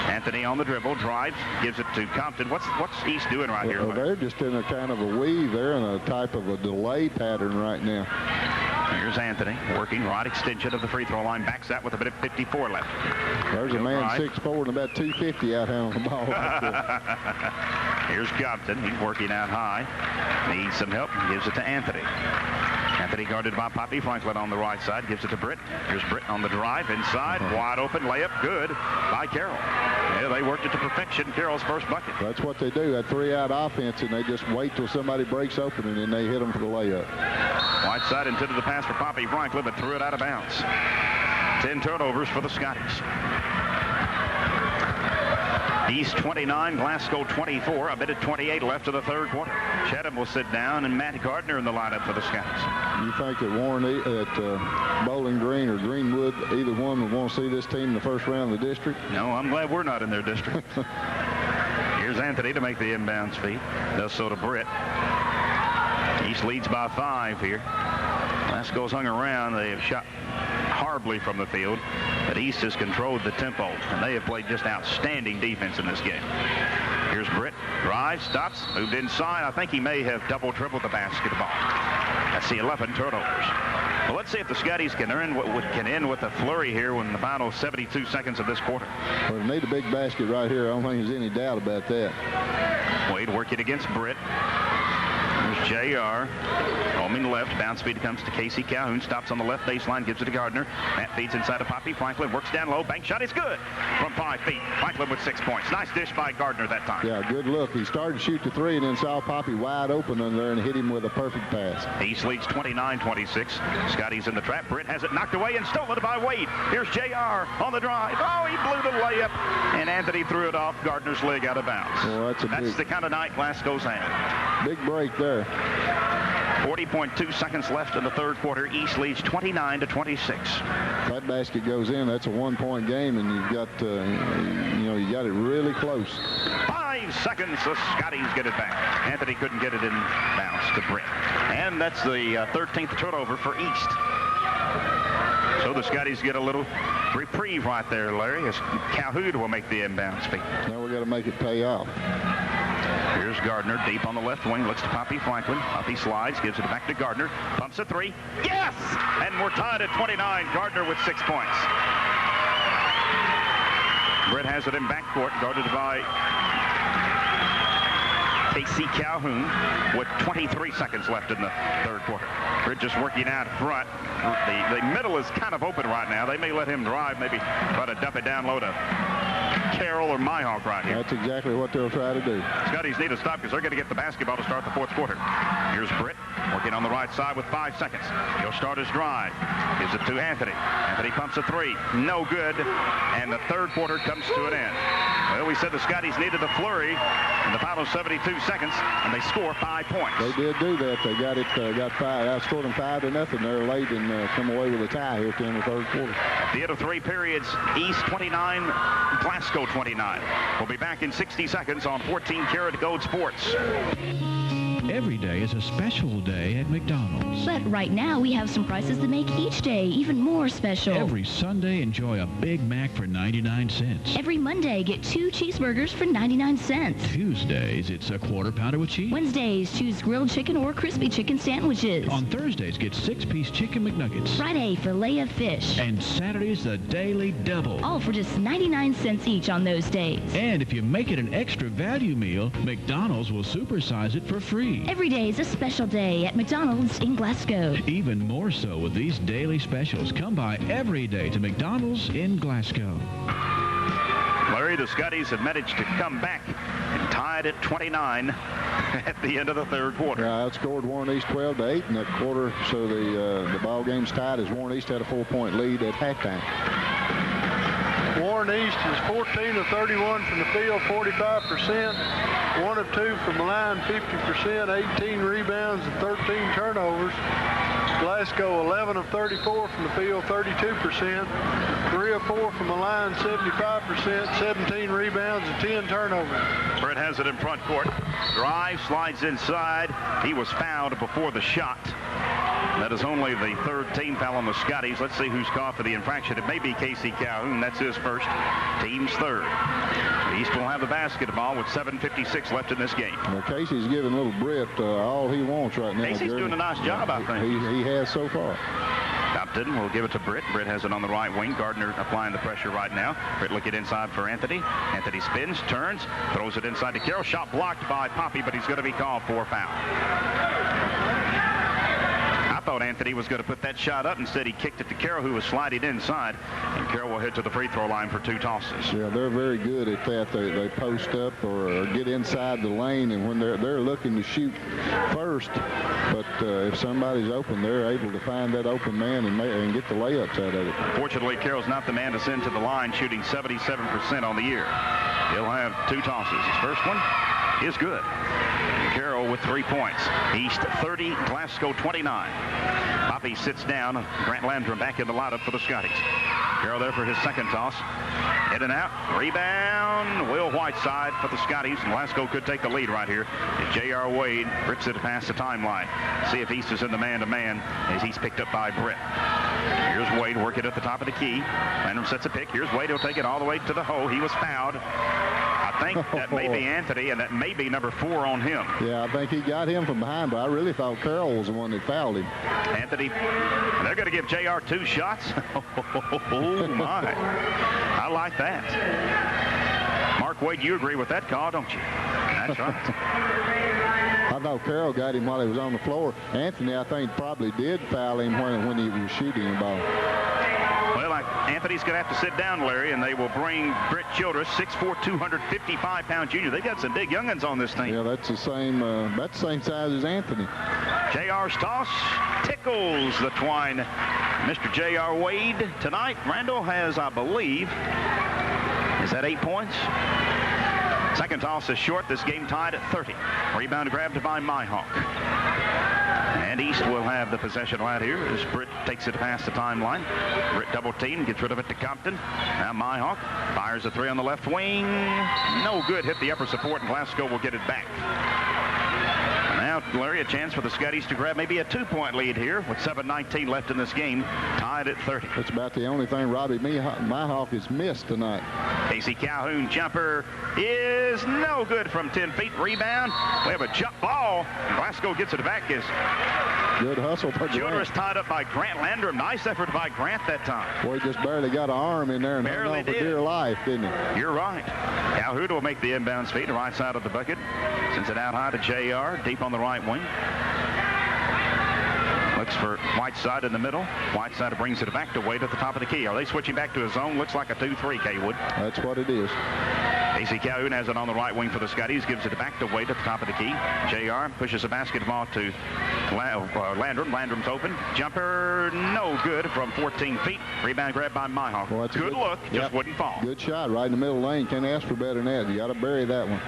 Anthony on the dribble, drives, gives it to Compton. What's East doing right here? Well, they're just in a kind of a weave. They're in a type of a delay pattern right now. Here's Anthony working right extension of the free throw line. Backs that with a bit of 54 left. There's a man 6'4" and about 250 out here on the ball. Here's Compton. He's working out high. Needs some help. Gives it to Anthony. Anthony guarded by Poppy Franklin on the right side. Gives it to Britt. Here's Britt on the drive. Inside. Wide open. Layup. Good by Carroll. Yeah, they worked it to perfection. Carroll's first bucket. That's what they do. That 3-out offense, and they just wait till somebody breaks open, and then they hit them for the layup. Wide side intended the pass for Poppy Franklin, but threw it out of bounds. 10 turnovers for the Scotties. East 29, Glasgow 24. A minute 28 left of the third quarter. Chatham will sit down, and Matt Gardner in the lineup for the Scotties. You think that Bowling Green or Greenwood, either one would want to see this team in the first round of the district? No, I'm glad we're not in their district. Here's Anthony to make the inbounds feed. Does so to Britt. East leads by 5 here. Glasgow's hung around. They have shot horribly from the field, but East has controlled the tempo, and they have played just outstanding defense in this game. Here's Britt. Drives, stops, moved inside. I think he may have double-tripled the basketball. That's the 11 turnovers. Well, let's see if the Scotties can end with a flurry here when the final 72 seconds of this quarter. Well, they need a big basket right here. I don't think there's any doubt about that. Wade working against Britt. There's JR. Homing left. Bounce feed comes to Casey Calhoun. Stops on the left baseline. Gives it to Gardner. Matt feeds inside to Poppy Franklin. Works down low. Bank shot is good from 5 feet. Franklin with 6 points. Nice dish by Gardner that time. Yeah, good look. He started to shoot the 3 and then saw Poppy wide open under there and hit him with a perfect pass. East leads 29-26. Scotty's in the trap. Britt has it knocked away and stolen by Wade. Here's JR on the drive. Oh, he blew the layup, and Anthony threw it off Gardner's leg out of bounds. Well, that's the kind of night Glasgow's had. Big break there. 40.2 seconds left in the third quarter. East leads 29-26. That basket goes in. That's a 1-point game, and you've got, you got it really close. 5 seconds. The Scotties get it back. Anthony couldn't get it in bounds to Britt. And that's the 13th turnover for East. So the Scotties get a little reprieve right there, Larry, as Calhoun will make the inbound speed. Now we got to make it pay off. Here's Gardner deep on the left wing. Looks to Poppy Franklin. Poppy slides, gives it back to Gardner. Pumps a 3. Yes! And we're tied at 29. Gardner with 6 points. Britt has it in backcourt, guarded by Casey Calhoun with 23 seconds left in the third quarter. Britt just working out front. The middle is kind of open right now. They may let him drive, maybe try to dump it down low to Carroll or Myhawk right here. That's exactly what they'll try to do. Scotties need to stop because they're going to get the basketball to start the fourth quarter. Here's Britt working on the right side with 5 seconds. He'll start his drive. Gives it to Anthony. Anthony pumps a 3. No good. And the third quarter comes to an end. Well, we said the Scotties needed a flurry in the final 72 seconds, and they score 5 points. They did do that. They got 5. Outscored them 5-0 there late and come away with a tie here at the end of the third quarter. At the end of 3 periods, East 29, Glasgow 29. We'll be back in 60 seconds on 14 Karat Gold Sports. Every day is a special day at McDonald's. But right now, we have some prices that make each day even more special. Every Sunday, enjoy a Big Mac for 99 cents. Every Monday, get 2 cheeseburgers for 99 cents. Tuesdays, it's a quarter pounder with cheese. Wednesdays, choose grilled chicken or crispy chicken sandwiches. On Thursdays, get 6-piece chicken McNuggets. Friday, filet of fish. And Saturdays, the Daily Double. All for just 99 cents each on those days. And if you make it an extra value meal, McDonald's will supersize it for free. Every day is a special day at McDonald's in Glasgow. Even more so with these daily specials. Come by every day to McDonald's in Glasgow. Larry, the Scotties have managed to come back and tied at 29 at the end of the third quarter. Outscored Warren East 12-8 in that quarter, so the ball game's tied as Warren East had a 4-point lead at halftime. Warren East is 14 of 31 from the field, 45%. 1 of 2 from the line, 50%, 18 rebounds and 13 turnovers. Glasgow 11 of 34 from the field, 32%. 3 of 4 from the line, 75%. 17 rebounds and 10 turnovers. Britt has it in front court. Drive, slides inside. He was fouled before the shot. That is only the third team foul on the Scotties. Let's see who's caught for the infraction. It may be Casey Calhoun. That's his first. Team's third. East will have the basketball with 7:56 left in this game. Well, Casey's giving little Britt all he wants right now. Casey's doing a nice job, I think. He has so far. Compton will give it to Britt. Britt has it on the right wing. Gardner applying the pressure right now. Britt looking inside for Anthony. Anthony spins, turns, throws it inside to Carroll. Shot blocked by Poppy, but he's going to be called for a foul. I thought Anthony was going to put that shot up. Instead, he kicked it to Carroll, who was sliding inside. And Carroll will head to the free throw line for 2 tosses. Yeah, they're very good at that. They post up or get inside the lane, and when they're looking to shoot first, but if somebody's open, they're able to find that open man and get the layups out of it. Fortunately, Carroll's not the man to send to the line, shooting 77% on the year. He'll have 2 tosses. His first one is good. Carroll with 3 points. East 30, Glasgow 29. Poppy sits down. Grant Landrum back in the lineup for the Scotties. Carroll there for his second toss. In and out. Rebound. Will Whiteside for the Scotties. Glasgow could take the lead right here. And J.R. Wade rips it past the timeline. See if East is in the man-to-man as he's picked up by Britt. Here's Wade working at the top of the key. Landrum sets a pick. Here's Wade. He'll take it all the way to the hole. He was fouled. I think that may be Anthony, and that may be number 4 on him. Yeah, I think he got him from behind, but I really thought Carroll was the one that fouled him. Anthony, they're going to give JR 2 shots. Oh, my. I like that. Mark Wade, you agree with that call, don't you? That's right. I thought Carroll got him while he was on the floor. Anthony, I think, probably did foul him when he was shooting the ball. Well, Anthony's going to have to sit down, Larry, and they will bring Britt Childress, 6'4", 255-pound junior. They've got some big youngins on this team. Yeah, that's the same size as Anthony. JR's toss tickles the twine. Mr. J.R. Wade tonight. Randall has, I believe, is that 8 points? Second toss is short. This game tied at 30. Rebound grabbed by Myhawk. And East will have the possession right here as Britt takes it past the timeline. Britt double team, gets rid of it to Compton. Now Myhawk fires a 3 on the left wing. No good. Hit the upper support, and Glasgow will get it back. Now, Larry, a chance for the Scotties to grab maybe a 2-point lead here with 7:19 left in this game, tied at 30. That's about the only thing Robbie Myhawk has missed tonight. Casey Calhoun jumper is no good from 10 feet. Rebound. We have a jump ball. Glasgow gets it back as good hustle for Childress Grant. tied up by Grant Landrum. Nice effort by Grant that time. Boy, just barely got an arm in there and hung on for dear life, didn't he? You're right. Calhoun will make the inbounds feed, right side of the bucket. Sends it out high to JR, deep on the right wing. Looks for Whiteside in the middle. Whiteside brings it back to Wade at the top of the key. Are they switching back to his zone? Looks like a 2-3, Kaywood. That's what it is. Casey Calhoun has it on the right wing for the Scotties. Gives it back to Wade at the top of the key. JR pushes the basketball to Landrum. Landrum's open. Jumper, no good from 14 feet. Rebound grabbed by Myhawk. Well, good look, just wouldn't fall. Good shot right in the middle lane. Can't ask for better than that. You got to bury that one.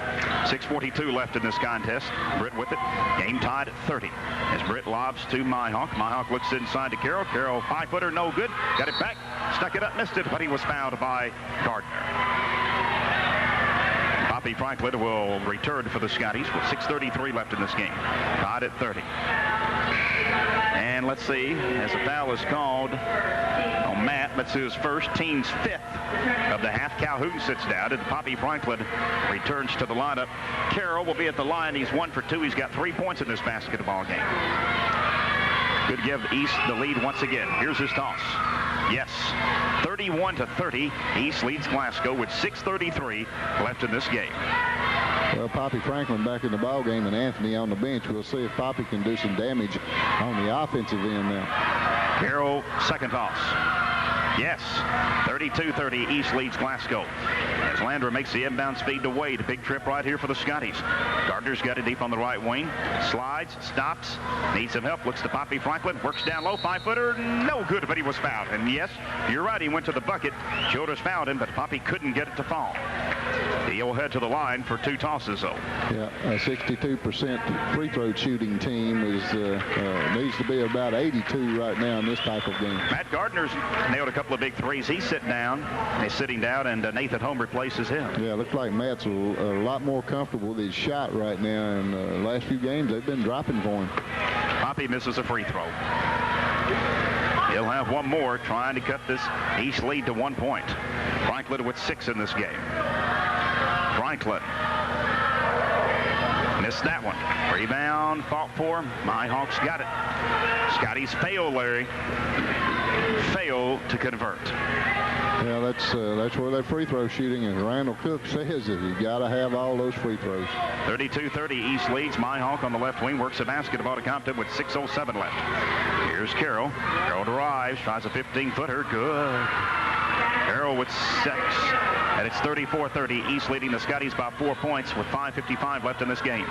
6:42 left in this contest. Britt with it. Game tied at 30. As Britt lobs to Myhawk. Myhawk looks inside to Carroll. Carroll, 5-footer, no good. Got it back. Stuck it up, missed it, but he was fouled by Gardner. Poppy Franklin will return for the Scotties with 6:33 left in this game. Tied at 30. And let's see, as a foul is called on Matt, that's his first, team's 5th of the half. Calhoun sits down, and Poppy Franklin returns to the lineup. Carroll will be at the line. He's 1 for 2. He's got 3 points in this basketball game. Could give East the lead once again. Here's his toss. Yes, 31-30. East leads Glasgow with 6:33 left in this game. Well, Poppy Franklin back in the ball game and Anthony on the bench. We'll see if Poppy can do some damage on the offensive end now. Carroll, second toss. Yes, 32-30. East leads Glasgow. As as Landrum makes the inbound speed to Wade. A big trip right here for the Scotties. Gardner's got it deep on the right wing. Slides, stops, needs some help. Looks to Poppy Franklin. Works down low. 5-footer. No good, but he was fouled. And yes, you're right. He went to the bucket. Childress fouled him, but Poppy couldn't get it to fall. He'll head to the line for 2 tosses, though. Yeah, a 62% free throw shooting team needs to be about 82 right now in this type of game. Matt Gardner's nailed a couple of big threes. He's sitting down, and Nathan Holm replaces him. Yeah, looks like Matt's a lot more comfortable with his shot right now. In the last few games, they've been dropping for him. Poppy misses a free throw. He'll have one more, trying to cut this East lead to 1 point. Franklin with 6 in this game. Franklin missed that one. Rebound, fought for. My Hawks got it. Scotties fail, Larry. Fail to convert. Yeah, that's where that free throw shooting, as Randall Cook says, is you got to have all those free throws. 32-30, East leads. Myhawk on the left wing works a basketball to Compton with 6:07 left. Here's Carroll. Carroll drives, tries a 15-footer. Good. Carroll with 6. And it's 34-30. East leading the Scotties by 4 points with 5:55 left in this game.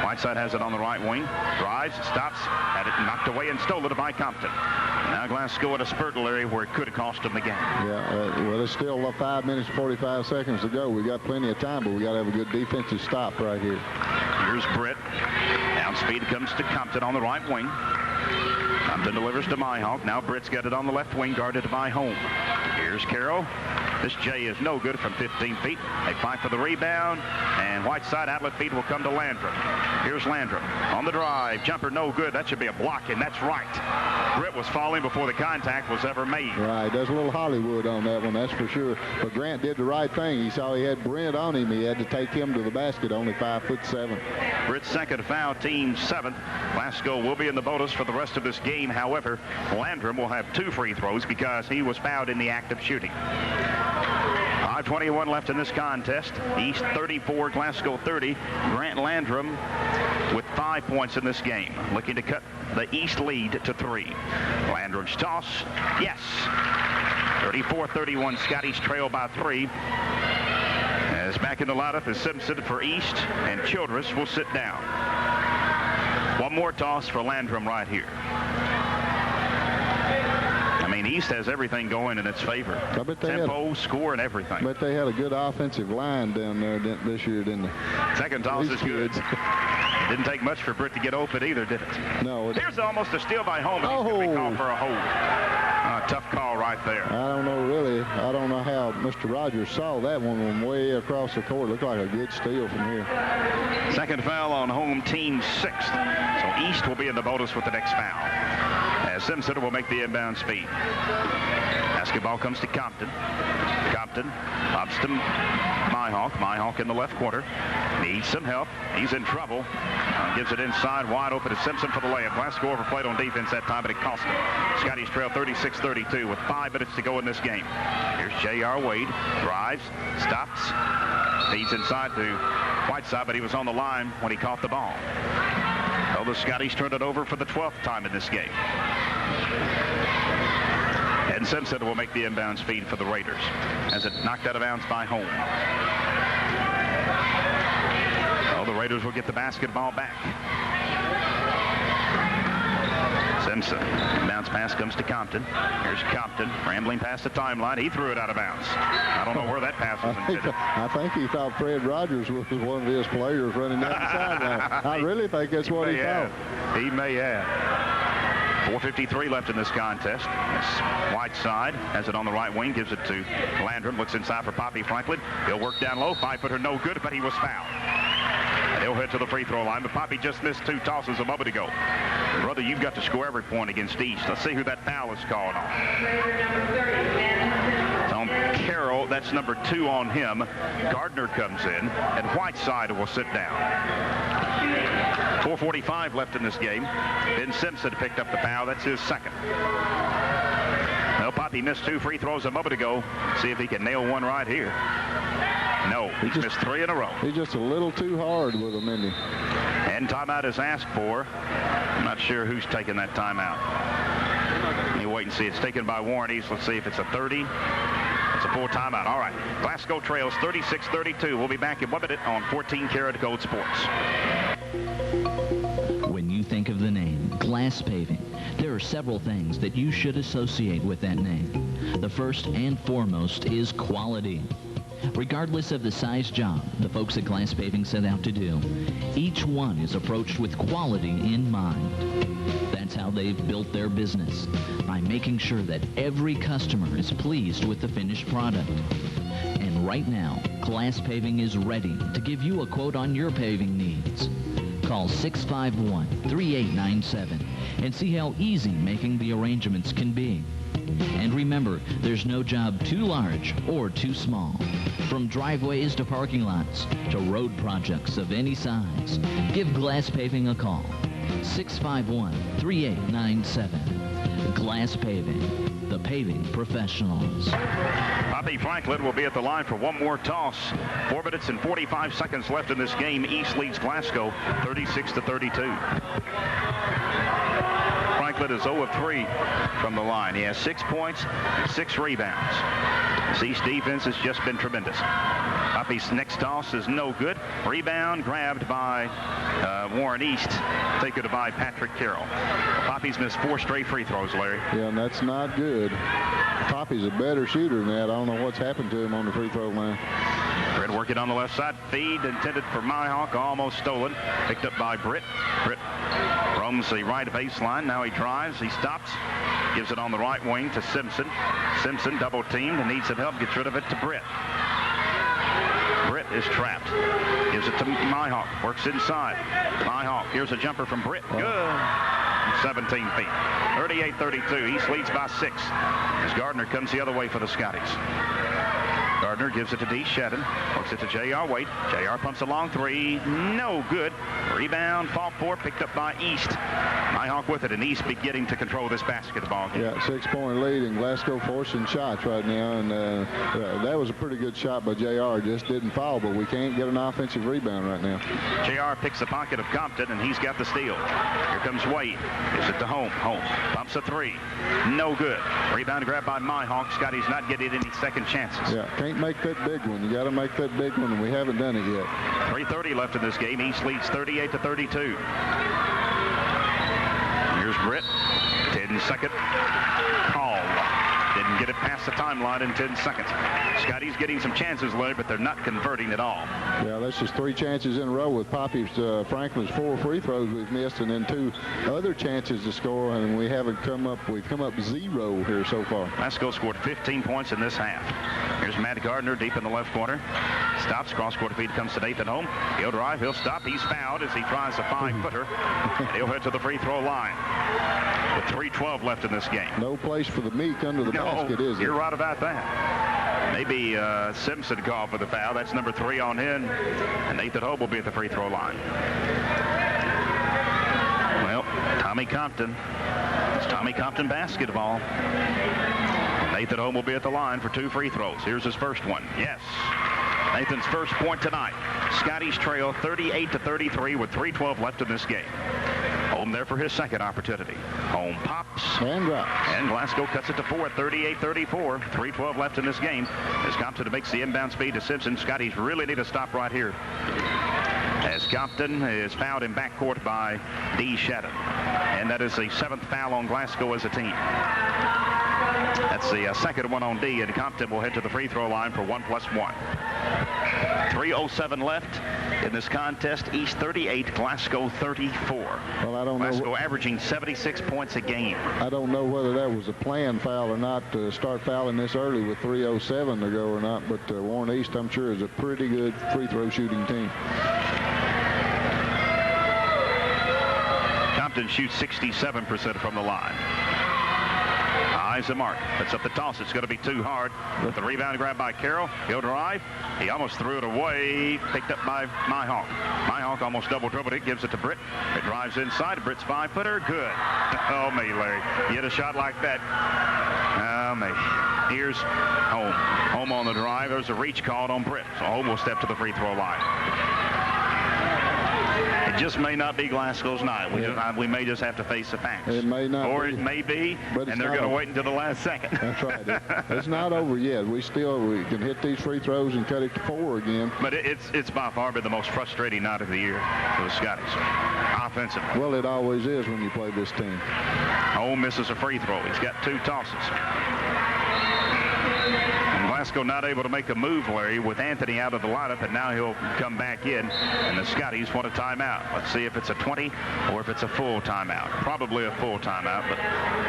Whiteside has it on the right wing. Drives, stops, had it knocked away and stolen by Compton. Now Glasgow at a spurt, Larry, where it could have cost them the game. Yeah, well, there's still 5 minutes and 45 seconds to go. We got plenty of time, but we got to have a good defensive stop right here. Here's Britt. Down speed comes to Compton on the right wing. Compton delivers to Myhawk. Now Britt's got it on the left wing, guarded by Holm. Here's Carroll. This J is no good from 15 feet. They fight for the rebound, and Whiteside outlet feed will come to Landrum. Here's Landrum on the drive. Jumper no good. That should be a block, and that's right. Britt was falling before the contact was ever made. Right. There's a little Hollywood on that one, that's for sure. But Grant did the right thing. He saw he had Brent on him. He had to take him to the basket, only 5'7". Britt's second foul, team 7th. Glasgow will be in the bonus for the rest of this game. However, Landrum will have 2 free throws because he was fouled in the act of shooting. 5:21 left in this contest. East 34, Glasgow 30. Grant Landrum with 5 points in this game, looking to cut the East lead to 3. Landrum's toss, yes. 34-31, Scotties trail by 3. As back in the lineup is Simpson for East, and Childress will sit down. One more toss for Landrum right here. East has everything going in its favor. Tempo, score, and everything. But they had a good offensive line down there this year, didn't they? Second toss is good. Didn't take much for Britt to get open either, did it? No. Here's almost a steal by Holm. He's going to be called for a hold. Tough call right there. I don't know, really. I don't know how Mr. Rogers saw that one from way across the court. Looked like a good steal from here. Second foul on Holm, team 6th. So East will be in the bonus with the next foul. As Simpson will make the inbound speed. Basketball comes to Compton. Compton pops to Myhawk. Myhawk in the left corner. Needs some help. He's in trouble. Gives it inside, wide open to Simpson for the layup. Glasgow overplayed on defense that time, but it cost him. Scotties trail 36-32 with 5 minutes to go in this game. Here's J.R. Wade. Drives, stops, feeds inside to Whiteside, but he was on the line when he caught the ball. Well, the Scotties turned it over for the 12th time in this game. And Simpson will make the inbound speed for the Raiders as it knocked out of bounds by Holm. Well, the Raiders will get the basketball back. Simpson. Bounce pass comes to Compton. Here's Compton rambling past the timeline. He threw it out of bounds. I don't know where that pass was intended. I think he thought Fred Rogers was one of his players running down the sideline. I really think that's what he thought. He may have. 4:53 left in this contest. Whiteside has it on the right wing, gives it to Landrum, looks inside for Poppy Franklin. He'll work down low, 5-footer no good, but he was fouled. And he'll head to the free throw line, but Poppy just missed 2 tosses a moment ago. Brother, you've got to score every point against East. Let's see who that foul is called on. It's on Carroll. That's number 2 on him. Gardner comes in, and Whiteside will sit down. 4:45 left in this game. Ben Simpson picked up the foul. That's his second. Well, Poppy missed 2 free throws a moment ago. See if he can nail one right here. No, he's missed 3 in a row. He's just a little too hard with them, isn't he? And timeout is asked for. I'm not sure who's taking that timeout. Let me wait and see. It's taken by Warren East. Let's see if it's a 30. It's a a full timeout. All right. Glasgow trails 36-32. We'll be back in 1 minute on 14 Karat Gold Sports. When you think of the name Glass Paving, there are several things that you should associate with that name. The first and foremost is quality. Regardless of the size job the folks at Glass Paving set out to do, each one is approached with quality in mind. That's how they've built their business, by making sure that every customer is pleased with the finished product. And right now, Glass Paving is ready to give you a quote on your paving needs. Call 651-3897 and see how easy making the arrangements can be. And remember, there's no job too large or too small. From driveways to parking lots to road projects of any size, give Glass Paving a call. 651-3897. Glass Paving, the paving professionals. Poppy Franklin will be at the line for one more toss. 4 minutes and 45 seconds left in this game. East leads Glasgow 36-32. Franklin is 0 of 3 from the line. He has 6 points, 6 rebounds. This East defense has just been tremendous. Poppy's next toss is no good. Rebound grabbed by Warren East, taken by Patrick Carroll. Poppy's missed 4 straight free throws, Larry. Yeah, and that's not good. Poppy's a better shooter than that. I don't know what's happened to him on the free throw line. Britt working on the left side. Feed intended for Myhawk, almost stolen. Picked up by Britt. Britt roams the right baseline. Now he drives. He stops. Gives it on the right wing to Simpson. Simpson double teamed and needs some help. Gets rid of it to Britt. Britt is trapped. Gives it to Myhawk. Works inside. Myhawk. Here's a jumper from Britt. Good. 17 feet. 38-32. East leads by 6. As Gardner comes the other way for the Scotties. Gardner gives it to D. Shedden. Works it to J.R. Waite. J.R. pumps a long 3. No good. Rebound, fought for, picked up by East. Myhawk with it, and East beginning to control this basketball game. Yeah, 6-point lead, and Glasgow forcing shots right now, and that was a pretty good shot by J.R. Just didn't foul, but we can't get an offensive rebound right now. J.R. picks the pocket of Compton, and he's got the steal. Here comes Wade. Gives it to Home. Home pumps a 3. No good. Rebound grabbed by Myhawk. Scotty's not getting any second chances. Yeah, can't make that big one. You got to make that big one, and we haven't done it yet. 3:30 left in this game. East leads 38-32. Here's Britt. 10-second call. Didn't get it past the timeline in 10 seconds. Scotty's getting some chances, Larry, but they're not converting at all. Yeah, that's just 3 chances in a row with Poppy's Franklin's 4 free throws we've missed, and then 2 other chances to score, and we've come up 0 here so far. Glasgow scored 15 points in this half. Here's Matt Gardner deep in the left corner. Stops, cross-court feed comes to Nathan Home. He'll drive, he'll stop. He's fouled as he tries a 5-footer, and he'll head to the free throw line. With 3:12 left in this game. No place for the meek under the basket, is it? You're right about that. Maybe Simpson called for the foul. That's number 3 on him. And Nathan Home will be at the free throw line. Well, Tommy Compton. It's Tommy Compton basketball. Nathan Home will be at the line for 2 free throws. Here's his first one. Yes. Nathan's first point tonight. Scotty's trail 38-33 with 3:12 left in this game. Home there for his second opportunity. Home pops. And drops. And Glasgow cuts it to 4 at 38-34. 3:12 left in this game. As Compton makes the inbound speed to Simpson. Scotties really need to stop right here. As Compton is fouled in backcourt by D. Shedden. And that is the 7th foul on Glasgow as a team. That's the second one on D, and Compton will head to the free throw line for 1+1. 3:07 left in this contest. East 38, Glasgow 34. Well, I don't know. Glasgow averaging 76 points a game. I don't know whether that was a planned foul or not to start fouling this early with 3:07 to go or not, but Warren East, I'm sure, is a pretty good free throw shooting team. Compton shoots 67% from the line. Eyes the mark. That's up the toss. It's going to be too hard. With the rebound grabbed by Carroll. He'll drive. He almost threw it away. Picked up by Myhawk. Myhawk almost double dribbled it. Gives it to Britt. It drives inside. Britt's 5-footer. Good. Oh, me, Larry. You hit a shot like that. Oh, me. Here's Home. Home on the drive. There's a reach called on Britt. So Home will step to the free throw line. just may not be Glasgow's night. We may just have to face the facts. It may not or be. It may be, But and they're going to wait until the last second. That's right. It's not over yet. We can hit these free throws and cut it to 4 again. But it's by far been the most frustrating night of the year for the Scotties, offensively. Well, it always is when you play this team. Home misses a free throw. He's got 2 tosses. And Glasgow not able to make a move, Larry, with Anthony out of the lineup, and now he'll come back in, and the Scotties want a timeout. Let's see if it's a 20 or if it's a full timeout. Probably a full timeout, but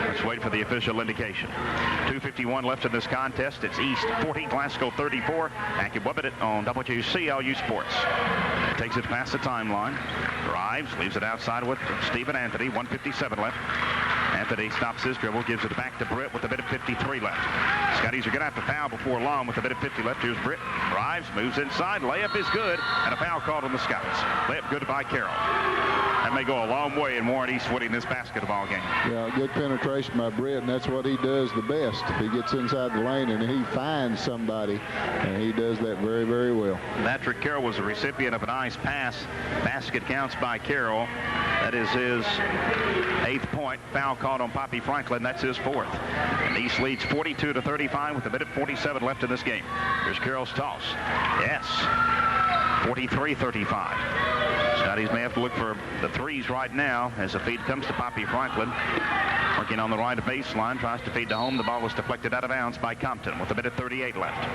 let's wait for the official indication. 2:51 left in this contest. It's East 40, Glasgow 34. AccuWebbit on WCLU Sports. Takes it past the timeline. Drives, leaves it outside with Stephen Anthony. 1:57 left. Anthony stops his dribble, gives it back to Britt with a bit of 53 left. Scotties are going to have to foul before long with a bit of 50 left. Here's Britt. Drives, moves inside. Layup is good, and a foul called on the Scotties. Layup good by Carroll. That may go a long way in Warren East winning this basketball game. Yeah, good penetration by Britt, and that's what he does the best. He gets inside the lane, and he finds somebody, and he does that very, very well. Patrick Carroll was a recipient of a nice pass. Basket counts by Carroll. That is his 8th point. Foul called on Poppy Franklin. That's his 4th. And East leads 42-35 with a minute 47 left in this game. Here's Carroll's toss. Yes. 43-35. Scotties may have to look for the threes right now as the feed comes to Poppy Franklin. Working on the right baseline, tries to feed to home. The ball was deflected out of bounds by Compton with a minute 38 left.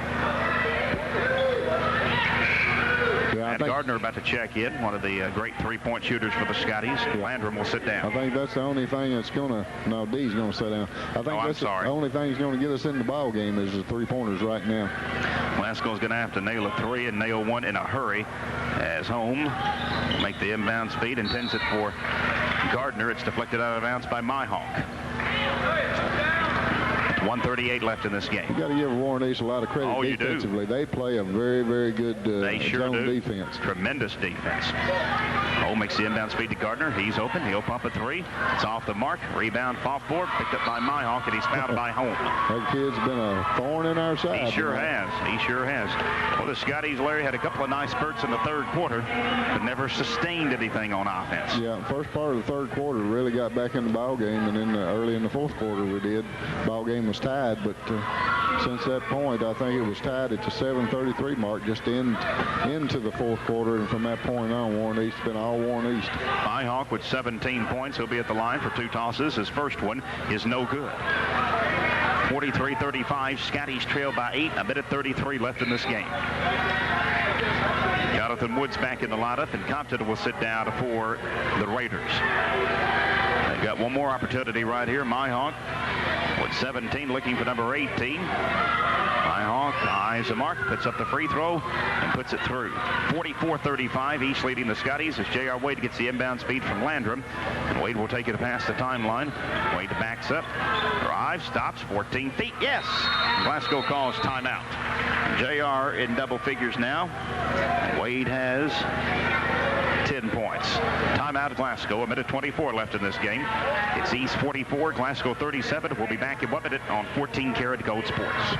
And Gardner about to check in, one of the great three-point shooters for the Scotties. Landrum will sit down. I think that's the only thing that's going to, no, D's going to sit down. I think that's the only thing that's going to get us in the ball game is the three-pointers right now. Glasgow's going to have to nail a 3 and nail 1 in a hurry as home will make the inbound speed and sends it for Gardner. It's deflected out of bounds by Myhawk. 1:38 left in this game. You got to give Warren East a lot of credit defensively. They play a very, very good zone defense. Tremendous defense. Home makes the inbound speed to Gardner. He's open. He'll pump a 3. It's off the mark. Rebound, fall forward. Picked up by Myhawk, and he's fouled by Home. That kid's been a thorn in our side. He sure has. He sure has. Well, the Scotties, Larry, had a couple of nice spurts in the third quarter, but never sustained anything on offense. Yeah, first part of the third quarter really got back in the ball game, and then early in the fourth quarter we did. Ball game was tied, but since that point, I think it was tied at the 7:33 mark just into the fourth quarter, and from that point on, Warren East has been all Warren East. Myhawk with 17 points. He'll be at the line for 2 tosses. His first one is no good. 43-35. Scotties trail by 8. A minute 33 left in this game. Jonathan Woods back in the lineup, and Compton will sit down for the Raiders. They've got one more opportunity right here. Myhawk with 17, looking for number 18. Myhawk eyes the mark, puts up the free throw, and puts it through. 44-35, East leading the Scotties as J.R. Wade gets the inbound speed from Landrum. And Wade will take it past the timeline. Wade backs up, drives, stops, 14 feet. Yes! Glasgow calls timeout. J.R. in double figures now. Wade has 10 points. Timeout at Glasgow. A minute 24 left in this game. It's East 44, Glasgow 37. We'll be back in 1 minute on 14 Karat Gold Sports.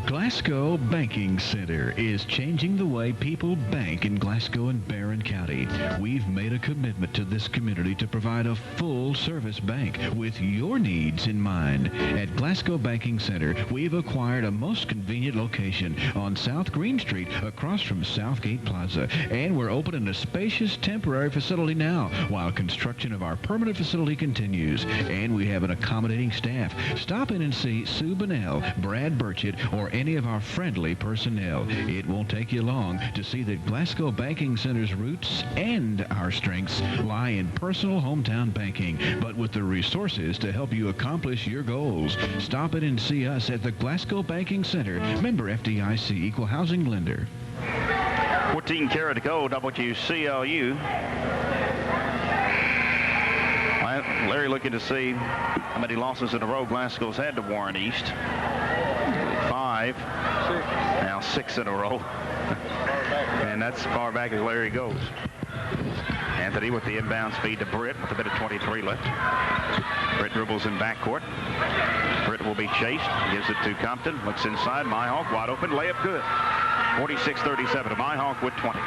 Glasgow Banking Center is changing the way people bank in Glasgow and Barron County. We've made a commitment to this community to provide a full-service bank with your needs in mind. At Glasgow Banking Center, we've acquired a most convenient location on South Green Street across from Southgate Plaza, and we're opening a spacious temporary facility now while construction of our permanent facility continues. And we have an accommodating staff. Stop in and see Sue Bonnell, Brad Burchett, or any of our friendly personnel. It won't take you long to see that Glasgow Banking Center's roots and our strengths lie in personal hometown banking, but with the resources to help you accomplish your goals. Stop in and see us at the Glasgow Banking Center, member FDIC, equal housing lender. 14 Karat to go, WCLU. Larry looking to see how many losses in a row Glasgow's had to Warren East. 5. Now 6 in a row. And that's as far back as Larry goes. Anthony with the inbound speed to Britt with a bit of 23 left. Britt dribbles in backcourt. Britt will be chased. Gives it to Compton. Looks inside. Myhawk wide open. Layup good. 46-37 to Myhawk with 20.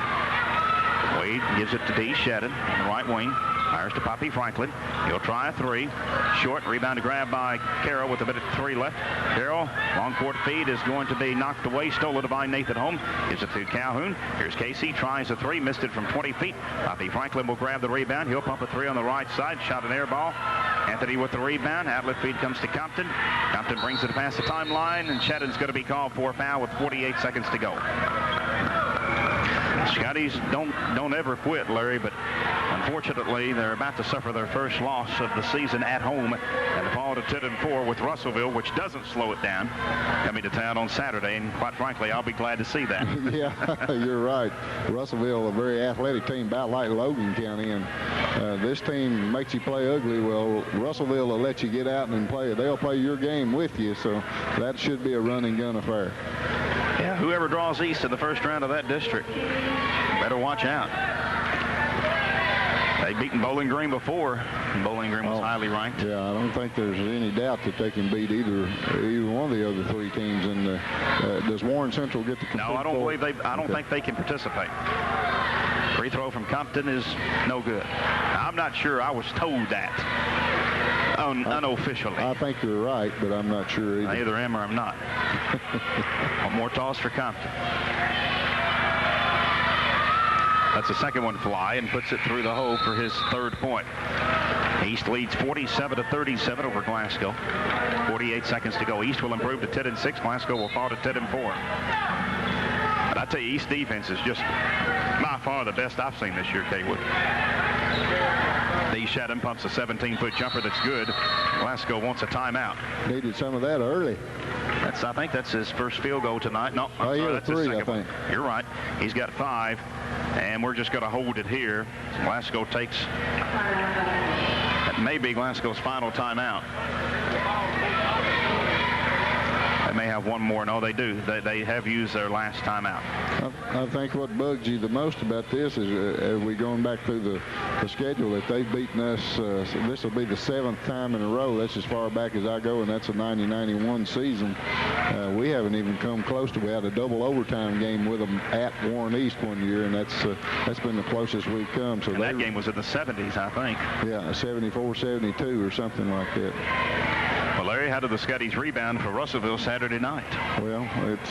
Wade gives it to D. Shedden on the right wing. Fires to Poppy Franklin. He'll try a three. Short rebound to grab by Carroll with a minute 3 left. Carroll, long court feed is going to be knocked away. Stolen by Nathan Holm. Gives it to Calhoun. Here's Casey. Tries a three. Missed it from 20 feet. Poppy Franklin will grab the rebound. He'll pump a three on the right side. Shot an air ball. Anthony with the rebound. Outlet feed comes to Compton. Compton brings it past the timeline, and Shedden's going to be called for a foul with 48 seconds to go. Scotties don't ever quit, Larry, but unfortunately they're about to suffer their first loss of the season at home and fall to 10-4 with Russellville, which doesn't slow it down, coming to town on Saturday, and quite frankly I'll be glad to see that. Yeah, you're right. Russellville, a very athletic team, about like Logan County, and this team makes you play ugly. Well, Russellville will let you get out and play. They'll play your game with you, so that should be a run and gun affair. Yeah, whoever draws east in the first round of that district better watch out. They've beaten Bowling Green before. Bowling Green was highly ranked. Yeah, I don't think there's any doubt that they can beat either one of the other three teams. And does Warren Central get the complete? No, I don't believe they. I don't think they can participate. Free throw from Compton is no good. I'm not sure. I was told that unofficially. I think you're right, but I'm not sure either. I either am or I'm not. One more toss for Compton. That's the second one fly and puts it through the hole for his third point. East leads 47-37 over Glasgow. 48 seconds to go. East will improve to 10-6. Glasgow will fall to 10-4. But I tell you, East defense is just by far the best I've seen this year, Kaywood. D. Shedden pumps a 17-foot jumper that's good. Glasgow wants a timeout. Needed some of that early. I think that's his first field goal tonight. No, that's his second one. You're right. He's got 5, and we're just going to hold it here. Glasgow takes, that may be Glasgow's final timeout. They may have one more. No, they do. They have used their last timeout. I think what bugs you the most about this is as we going back through the schedule that they've beaten us. So this will be the 7th time in a row. That's as far back as I go, and that's a 90-91 season. We haven't even come close to. We had a double overtime game with them at Warren East one year, and that's been the closest we've come. So that game was in the 70s, I think. Yeah, 74-72 or something like that. Well, Larry, how did the Scotties rebound for Russellville Saturday night? Well, it's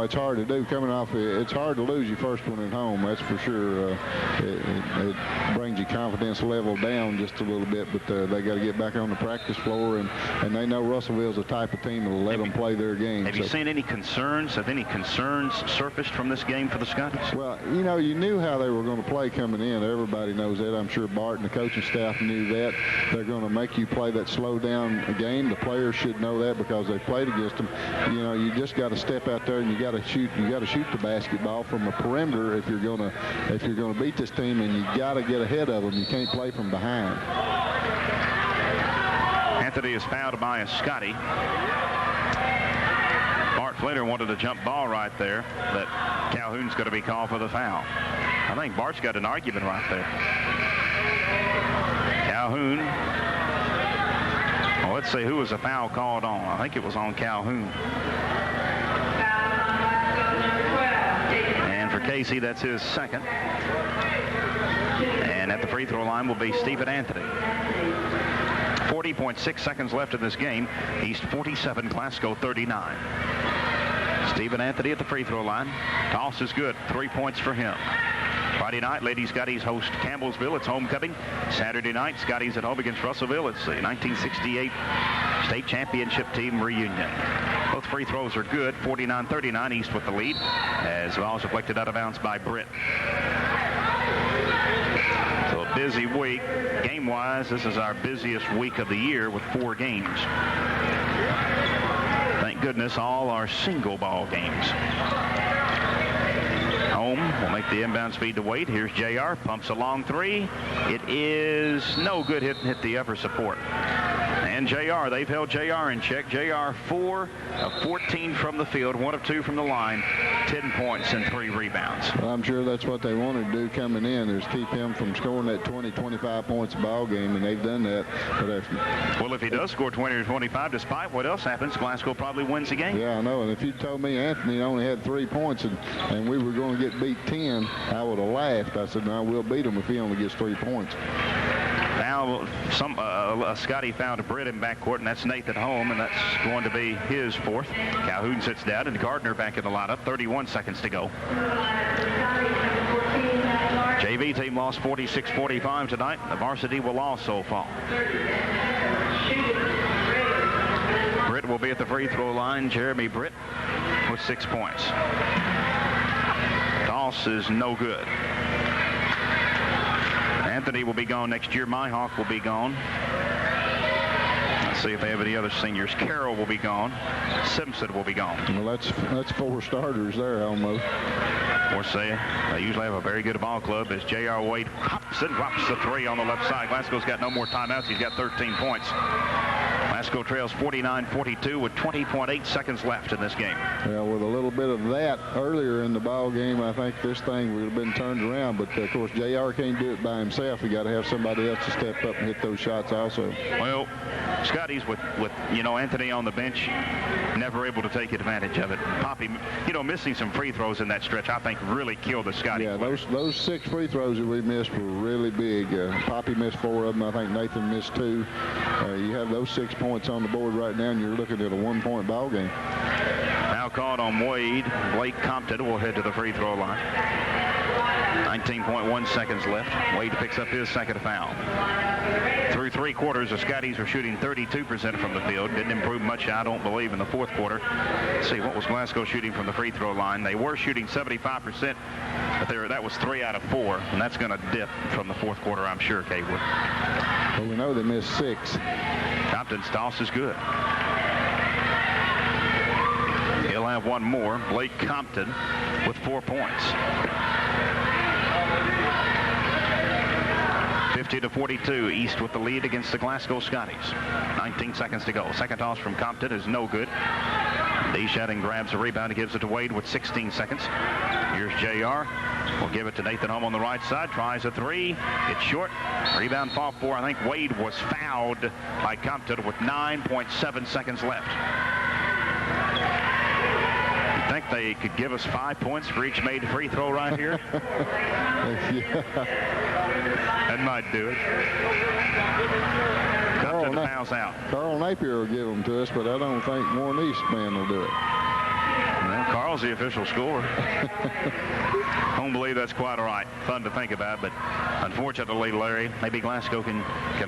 it's hard to do coming off. It's hard to lose your first one at home, that's for sure. It brings your confidence level down just a little bit, but they got to get back on the practice floor, and they know Russellville's the type of team that will let them play their game. Have you seen any concerns? Have any concerns surfaced from this game for the Scotties? Well, you knew how they were going to play coming in. Everybody knows that. I'm sure Bart and the coaching staff knew that. They're going to make you play that slow down game. The players should know that because they played against them. You just got to step out there and you got to shoot. You got to shoot the basketball from a perimeter if you're going to beat this team, and you got to get ahead of them. You can't play from behind. Anthony is fouled by a Scotty. Bart Flinter wanted a jump ball right there, but Calhoun's going to be called for the foul. I think Bart's got an argument right there. Calhoun. Well, let's see who was the foul called on. I think it was on Calhoun. And for Casey, that's his second. And at the free throw line will be Stephen Anthony. 40.6 seconds left in this game. East 47, Glasgow 39. Stephen Anthony at the free throw line. Toss is good. 3 points for him. Friday night, Lady Scotties host Campbellsville. It's homecoming. Saturday night, Scotties at home against Russellville. It's the 1968 state championship team reunion. Both free throws are good. 49-39, East with the lead, as well as deflected out of bounds by Britt. So a busy week. Game-wise, this is our busiest week of the year with 4 games. Thank goodness all are single ball games. Home will make the inbound speed to Wade. Here's JR, pumps a long 3. It is no good. Hit the upper support. And JR, they've held JR in check. JR 4 of 14 from the field, 1 of 2 from the line, 10 points and 3 rebounds. Well, I'm sure that's what they wanted to do coming in, is keep him from scoring that 20, 25 points a ball game, and they've done that. Well, if he does score 20 or 25, despite what else happens, Glasgow probably wins the game. Yeah, I know. And if you told me Anthony only had 3 points and we were going to get beat 10, I would have laughed. I said, no, we'll beat him if he only gets 3 points. Now, Scotty found a Britt in backcourt, and that's Nathan Holm, and that's going to be his 4th. Calhoun sits down, and Gardner back in the lineup. 31 seconds to go. JV team lost 46-45 tonight. The varsity will also fall. Britt will be at the free throw line. Jeremy Britt with 6 points. Toss is no good. Anthony will be gone next year. Myhawk will be gone. Let's see if they have any other seniors. Carroll will be gone. Simpson will be gone. Well, that's 4 starters there almost. Of course, they usually have a very good ball club as J.R. Wade hops and drops the 3 on the left side. Glasgow's got no more timeouts. He's got 13 points. Glasgow trails 49-42 with 20.8 seconds left in this game. Yeah, with a little bit of that earlier in the ball game, I think this thing would have been turned around. But, of course, J.R. can't do it by himself. We got to have somebody else to step up and hit those shots also. Well, Scotty's with Anthony on the bench, never able to take advantage of it. Poppy, missing some free throws in that stretch, I think really killed the Scotty. Yeah, those 6 free throws that we missed were really big. Poppy missed 4 of them. I think Nathan missed 2. You have those 6 points on the board right now, and you're looking at a 1-point ball game. Foul called on Wade. Blake Compton will head to the free throw line. 19.1 seconds left. Wade picks up his 2nd foul. Through 3 quarters, the Scotties are shooting 32% from the field. Didn't improve much, I don't believe, in the 4th quarter. Let's see, what was Glasgow shooting from the free throw line? They were shooting 75%, but that was 3 out of 4, and that's going to dip from the 4th quarter, I'm sure, Capewood. Well, we know they missed 6. Compton's toss is good. He'll have 1 more. Blake Compton with 4 points. 50-42, East with the lead against the Glasgow Scotties. 19 seconds to go. 2nd toss from Compton is no good. Deshatting grabs a rebound and gives it to Wade with 16 seconds. Here's JR. We'll give it to Nathan Holm on the right side. Tries a 3. It's short. Rebound fought for. I think Wade was fouled by Compton with 9.7 seconds left. You think they could give us 5 points for each made free throw right here? Yeah. That might do it. Compton fouls out. Carl Napier will give them to us, but I don't think Warren East man will do it. Well, Carl's the official scorer. I don't believe that's quite all right. Fun to think about, but unfortunately, Larry, maybe Glasgow can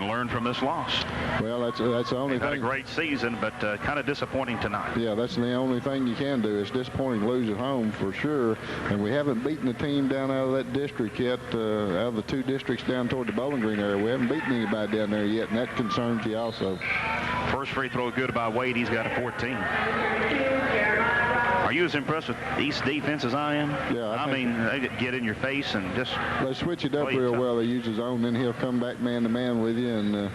learn from this loss. Well, that's the only thing. Had a great season, but kind of disappointing tonight. Yeah, that's the only thing you can do. It's disappointing to lose at home for sure, and we haven't beaten a team down out of that district yet, out of the 2 districts down toward the Bowling Green area. We haven't beaten anybody down there yet, and that concerns you also. First free throw good by Wade. He's got a 14. Are you as impressed with East defense as I am? Yeah. I mean, they get in your face and just... They switch it up real well. They use his own, then he'll come back man-to-man with you. And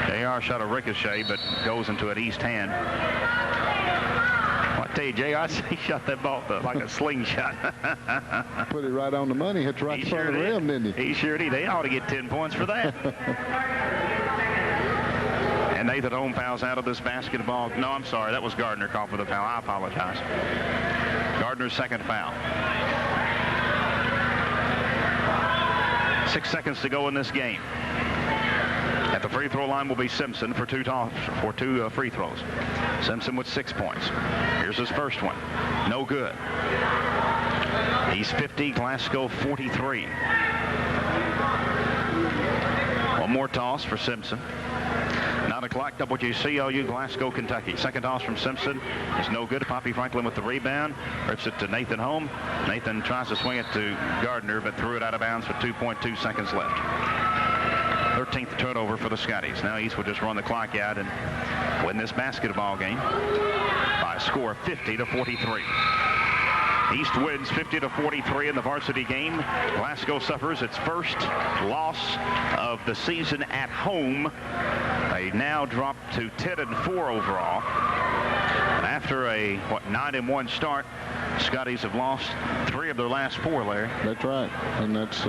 JR shot a ricochet, but goes into an East hand. Well, I tell you, JR, he shot that ball like a slingshot. Put it right on the money. Hit right in front of the rim, didn't he? He sure did. They ought to get 10 points for that. And Nathan Holm fouls out of this basketball. No, I'm sorry. That was Gardner called for the foul. I apologize. Gardner's 2nd foul. 6 seconds to go in this game. At the free throw line will be Simpson for 2 free throws. Simpson with 6 points. Here's his first one. No good. He's 50, Glasgow 43. 1 more toss for Simpson. 9 o'clock, WCLU, Glasgow, Kentucky. 2nd toss from Simpson is no good. Poppy Franklin with the rebound. Rips it to Nathan Holm. Nathan tries to swing it to Gardner, but threw it out of bounds with 2.2 seconds left. 13th turnover for the Scotties. Now East will just run the clock out and win this basketball game by a score of 50-43. East wins 50-43 in the varsity game. Glasgow suffers its first loss of the season at home. They now drop to 10-4 overall. And after a 9-1 start, Scotties have lost 3 of their last 4, Larry. That's right, and that's